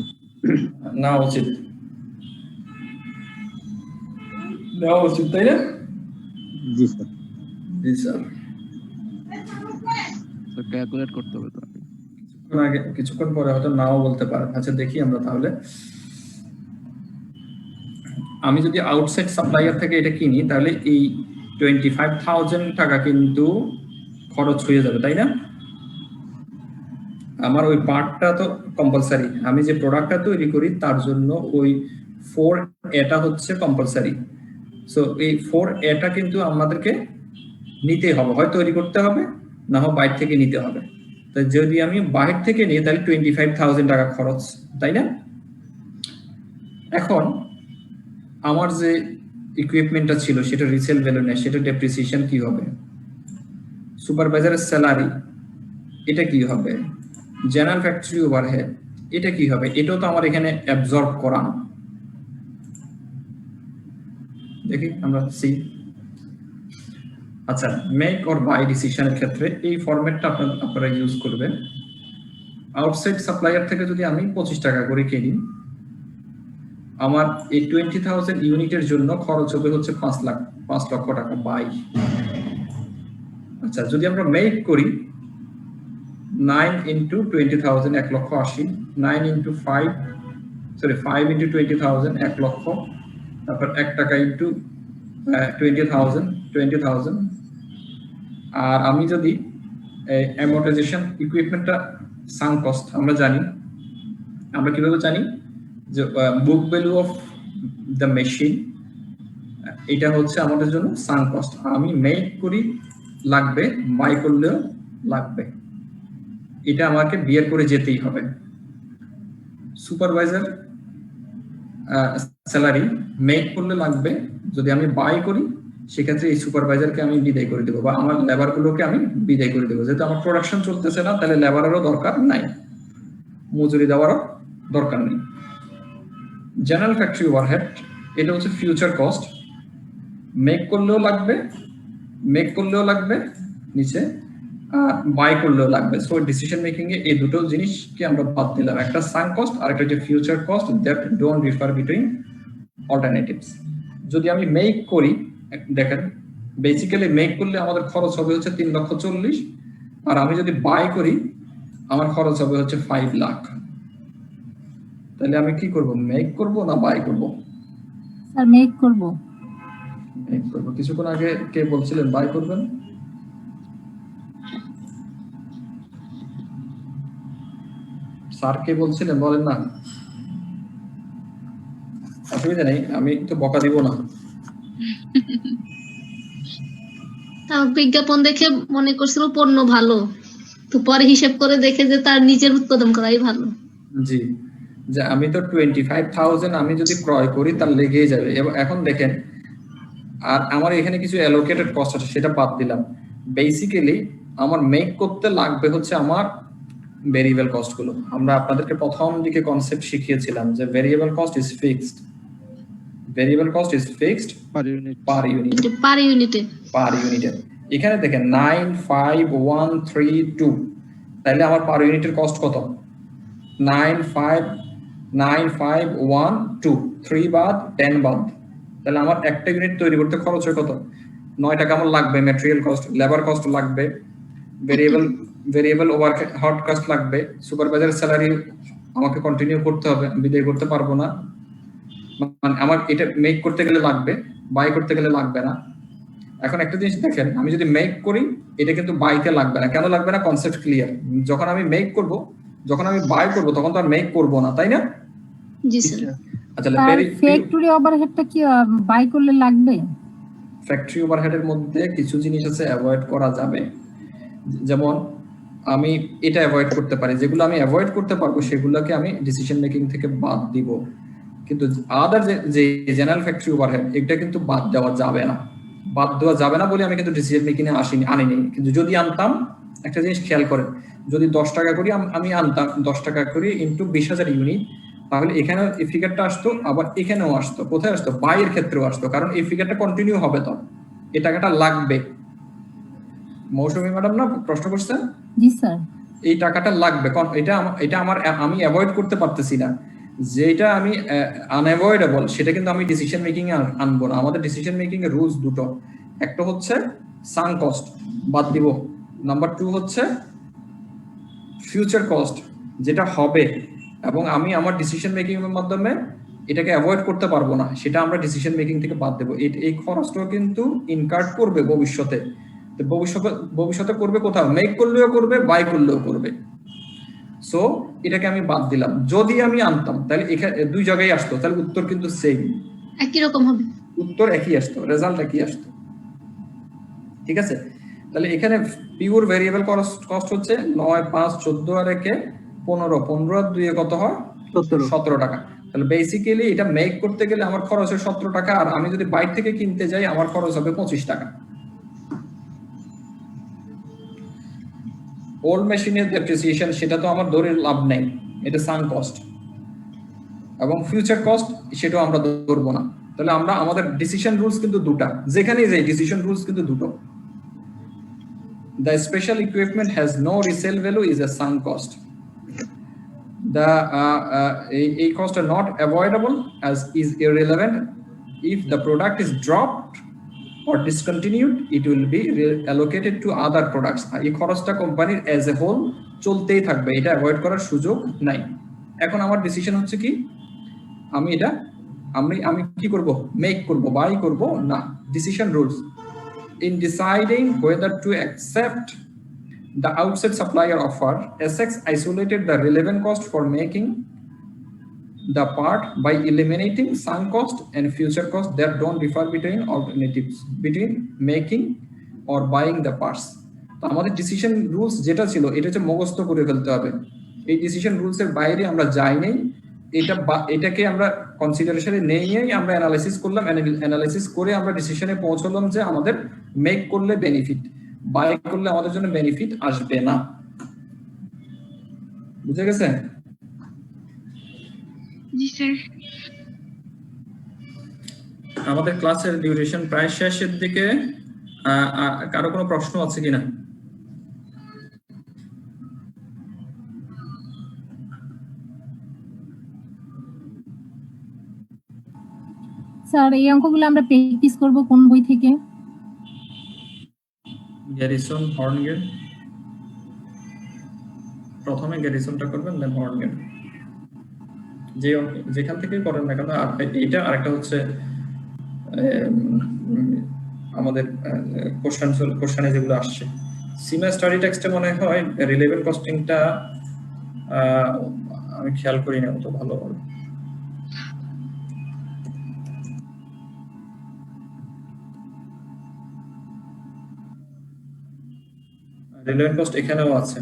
নেওয়া উচিত, তাই না? জি স্যার, জি স্যার। তো ক্যালকুলেট করতে হবে তো, কিছুক্ষণ পরে হয়তো নাও বলতে পারে। আচ্ছা দেখি আমরা তাহলে, আমি যদি আউটসাইড সাপ্লায়ার থেকে এটা কিনি, তাহলে এই 25,000 টাকা কিন্তু খরচ হয়ে যাবে, তাই না? আমার ওই পার্টটা তো কম্পালসারি, আমি যে প্রোডাক্টটা তৈরি করি তার জন্য ওই 4A হচ্ছে কম্পালসারি। সো এই 4A কিন্তু আমাদেরকে নিতে হবে, হয় তৈরি করতে হবে, না হয় বাইরে থেকে নিতে হবে। তো যদি আমি বাহির থেকে নিই তাহলে 25,000 টাকা খরচ, তাই না? এখন আমার যে ইকুইপমেন্টটা ছিল সেটা রিসেল ভ্যালু নেই, সেটা ডেপ্রিসিয়েশন কি হবে? সুপারভাইজারের স্যালারি এটা কি হবে? জেনারেল ফ্যাক্টরি ওভারহেড এটা কি হবে? এটাও তো আমার এখানে অ্যাবজর্ব করা। দেখি আমরা সি। আচ্ছা, মেক অর বাই ডিসিশনের ক্ষেত্রে এই ফরম্যাটটা আপনারা ইউজ করবেন। আউটসাইড সাপ্লায়ার থেকে যদি আমি 25 টাকা করে কিনি, আমার এই 20,000 ইউনিটের জন্য খরচ হবে হচ্ছে 5 লক্ষ টাকা বাই। আচ্ছা, যদি আমরা মেক করি 9 into 20,000 1 লক্ষ 80, 9 into 5 into 20,000 1 লক্ষ, তারপর 1 টাকা into 20,000 আর আমি যদি অ্যামortization ইকুইপমেন্টটা সাঙ্ক কস্ট আমরা জানি, আমরা কিভাবে জানি যে বুক ভ্যালু অফ দ্য মেশিন, এটা হচ্ছে আমাদের জন্য সাঙ্ক কস্ট। আমি মেক করি লাগবে, বাই করলেও লাগবে, এটা আমাকে বিয়ার করে যেতেই হবে। সুপারভাইজার স্যালারি মেক করলে লাগবে, যদি আমি বাই করি সেক্ষেত্রে এই সুপারভাইজারকে আমি বিদায় করে দেবো বা আমার লেবারগুলোকে আমি বিদায় করে দেবো। যেহেতু আমার প্রোডাকশন চলতেছে না, তাহলে লেবারেরও দরকার নাই, মজুরি দেওয়ারও দরকার নেই। জেনারেল ফ্যাক্টরি ওভারহেড, এটা হচ্ছে ফিউচার কস্ট, মেক করলেও লাগবে, নিচে বাই করলেও লাগবে। সো ডিসিশন মেকিং এ এই দুটো জিনিসকে আমরা বাদ দিলাম, একটা সাঙ্ক কস্ট আর একটা হচ্ছে future cost, that don't refer between alternatives. যদি আমি মেক করি, দেখেন বেসিক্যালি মেক করলে আমাদের খরচ হবে হচ্ছে 3,40,000, আর আমি যদি বাই করি আমার খরচ হবে হচ্ছে 5 লাখ। তাহলে আমি কি করব, মেক করব না বাই করব? স্যার মেক করব। মেক করব। কিছুক্ষণ আগে কে বলছিলেন বাই করবেন? স্যার কে বলছিলেন বলেন না, অসুবিধা নেই, আমি তো বকা দিব না। তাও বিজ্ঞাপন দেখে মনে করছিল পণ্য ভালো, তো পরে হিসাব করে দেখে যে তার নিজের উৎপাদন করাই ভালো। জি, যে আমি তো 25,000 আমি যদি ক্রয় করি তার লেগেই যাবে। এখন দেখেন, আর আমার এখানে কিছু অ্যালোকেটেড কস্ট আছে, সেটা বাদ দিলাম। বেসিক্যালি আমার মেক করতে লাগবে হচ্ছে আমার ভেরিয়েবল কস্ট গুলো। আমরা আপনাদেরকে প্রথম দিকে কনসেপ্ট শিখিয়েছিলাম যে ভেরিয়েবল কস্ট ইজ ফিক্সড, পার ইউনিটে। এখানে দেখেন 95132, তাহলে আমার পার ইউনিটের কস্ট কত? 959,512, 3 বাদ 10 বাদ, তাহলে আমার একটা ইউনিট তৈরি করতে খরচ হয় কত? 9 টাকা আমার লাগবে। ম্যাটেরিয়াল কস্ট, লেবার কস্ট লাগবে, ভেরিয়েবল ওভারহেড কস্ট লাগবে, সুপারভাইজার স্যালারি আমাকে কন্টিনিউ করতে হবে, আমি বিদায় করতে পারবো না। মানে আমার এটা মেক করতে গেলে লাগবে, বাই করতে গেলে লাগবে না। এখন একটা জিনিস দেখেন, আমি যদি মেক করি এটা কিন্তু বাইতে লাগবে না। কেন লাগবে না? Concept clear. যখন আমি মেক করব, যখন আমি বাই করব তখন তো আর মেক করব না, তাই না? জি স্যার। আচ্ছা, ফ্যাক্টরি ওভারহেডটা কি বাই করলে লাগবে? ফ্যাক্টরি ওভারহেডের মধ্যে কিছু জিনিস আছে অ্যাভয়েড করা যাবে, যেমন আমি এটা অ্যাভয়েড করতে পারি, যেগুলো আমি অ্যাভয়েড করতে পারবো সেগুলোকে আমি ডিসিশন মেকিং থেকে বাদ দিব। কিন্তু আদার যে জেনারেল ফ্যাক্টরি ওভারহেড, এটা কিন্তু বাদ দেওয়া যাবে না। বাদ দেওয়া যাবে না বলে আমি কিন্তু ডিসিশন মেকিং এ আনিনি। কিন্তু যদি আনতাম, একটা জিনিস খেয়াল করেন, যদি 10 টাকা করি আমি আনতাম, 10 টাকা করি ইন্টু 20,000 ইউনিট, তাহলে এখানে এই ফিগারটা আসতো, আবার এখানেও আসতো। কোথায় আসতো? বাইয়ের ক্ষেত্রেও আসতো, কারণ এই ফিগারটা কন্টিনিউ হবে, তো এই টাকাটা লাগবে। মৌসুমী ম্যাডাম না প্রশ্ন করছেন? জি স্যার। এই টাকাটা লাগবে, কারণ এটা আমার আমি অ্যাভয়েড করতে পারতেছি না। যেটা আমি আনঅ্যাভয়েডেবল সেটা কিন্তু আমি ডিসিশন মেকিং এ আনবো না। আমাদের ডিসিশন মেকিং এর রুলস দুটো, একটা হচ্ছে সাঙ্ক কস্ট বাদ দিব, নাম্বার 2 হচ্ছে ফিউচার কস্ট যেটা হবে, এবং আমি আমার ডিসিশন মেকিং এর মাধ্যমে এটাকে অ্যাভয়েড করতে পারবো না, সেটা আমরা ডিসিশন মেকিং থেকে বাদ দেবো। এই খরচটাও কিন্তু ইনকার্ড করবে ভবিষ্যতে। ভবিষ্যতে করবে কোথাও? মেক করলেও করবে, বাই করলেও করবে। সো এটাকে আমি বাদ দিলাম। যদি আমি আনতাম তাহলে এখানে 2 জায়গায় আসতো, তাহলে উত্তর কিন্তু সেম, একই রকম হবে, উত্তর একই আসতো, রেজাল্ট একই আসতো। ঠিক আছে, তাহলে এখানে পিওর ভেরিয়েবল কস্ট হচ্ছে 9, 5, 14 আর 1 15, 15 আর 2 কত হয়? 17 টাকা। তাহলে বেসিক্যালি এটা মেক করতে গেলে আমার খরচ হয় 17 টাকা, আর আমি যদি বাইরে থেকে কিনতে যাই আমার খরচ হবে 25 টাকা। ওল্ড মেশিনের ডেপ্রিসিয়েশন সেটা তো আমার ধরে লাভ নেই, এটা সাঙ্ক কস্ট। এবং ফিউচার কস্ট সেটাও আমরা ধরবো না। তাহলে আমরা আমাদের ডিসিশন রুলস কিন্তু দুটো, যেখানেই যাই ডিসিশন রুলস কিন্তু দুটো। The special equipment has no resale value is a sunk cost. The a cost are not avoidable as is irrelevant. If the product is dropped or discontinued, it will be allocated to other products. এই খরচটা কোম্পানির as a whole চলতেই থাকবে, এটা avoid করার সুযোগ নাই। এখন আমার ডিসিশন হচ্ছে কি, আমি কি করব? মেক করব, বাই করব না? Decision rules in deciding whether to accept the outside supplier offer, SX isolated the relevant cost for making the part by eliminating sunk cost and future cost that don't differ between alternatives between making or buying the parts. তো আমাদের decision rules যেটা ছিল এটা হচ্ছে মুখস্থ করে ফেলতে হবে। এই ডিসিশন রুলস এর বাইরে আমরা যাই নাই, এটাকে আমরা কনসিডারেশনে নিয়েই আমরা অ্যানালাইসিস করলাম, অ্যানালাইসিস করে আমরা ডিসিশনে পৌঁছলাম যে আমাদের মেক করলে বেনিফিট, বাই করলে আমাদের জন্য বেনিফিট আসবে না। বুঝে গেছে? জি স্যার। আমাদের ক্লাসের ডিউরেশন প্রায় শেষের দিকে। কারো কোনো প্রশ্ন আছে কিনা? স্যার এই অঙ্কগুলো আমরা প্র্যাকটিস করব কোন বই থেকে? গ্যারিসন হর্নগেট। প্রথমে গ্যারিসনটা করবেন, দেন হর্নগেট, যেখান থেকে করেন না কেন। এইটা আরেকটা হচ্ছে আমাদের কোশ্চেনে যেগুলো আসছে সিমা স্টাডি টেক্সটে মনে হয় রিলেভেন্ট কস্টিংটা আমি খেয়াল করি না অত ভালোভাবে। রিলেভেন্ট কস্ট এখানেও আছে।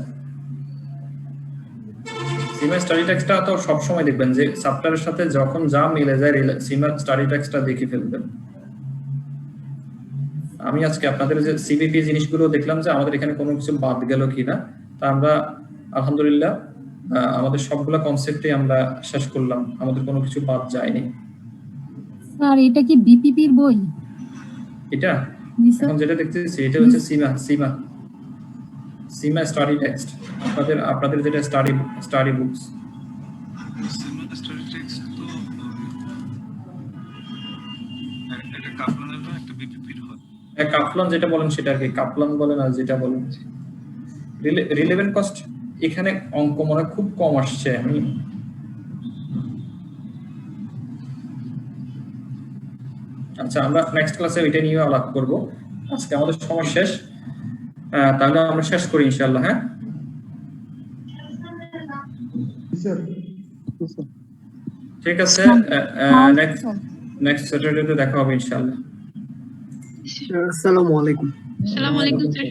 সিমা স্টাডি টেক্সটটা তো সবসময় দেখবেন যে সাপ্টারের সাথে যখন যা মিলে যায় সিমা স্টাডি টেক্সটটা দেখে ফেলবেন। আমি আজকে আপনাদের যে সিবিপি জিনিসগুলো দেখলাম যে আমাদের এখানে কোনো কিছু বাদ গেল কিনা, তা আমরা আলহামদুলিল্লাহ আমাদের সবগুলা কনসেপ্টে আমরা শেষ করলাম, আমাদের কোনো কিছু বাদ যায়নি। স্যার এটা কি বিপিপির বই? এটা এখন যেটা দেখতেছি এটা হচ্ছে সিমা স্টাডি টেক্সট, আপনাদের যেটা স্টাডি বুকস। সিমা স্টাডি টেক্সট তো একটা কাপলানের না একটা বিপিপির হয়। কাপলান যেটা বলেন সেটা আর কি, কাপলান বলেন আর যেটা বলেন রিলেভেন্ট কস্ট এখানে অঙ্ক মনে খুব কম আসছে। আচ্ছা, আমরা নেক্সট ক্লাসে এটা নিয়ে আলাপ করব। আজকে আমাদের সময় শেষ, তাহলে আমরা শেষ করি ইনশাআল্লাহ। হ্যাঁ ঠিক আছে, নেক্সট স্যাটারডেতে দেখা হবে ইনশাআল্লাহ। আসসালামু আলাইকুম স্যার।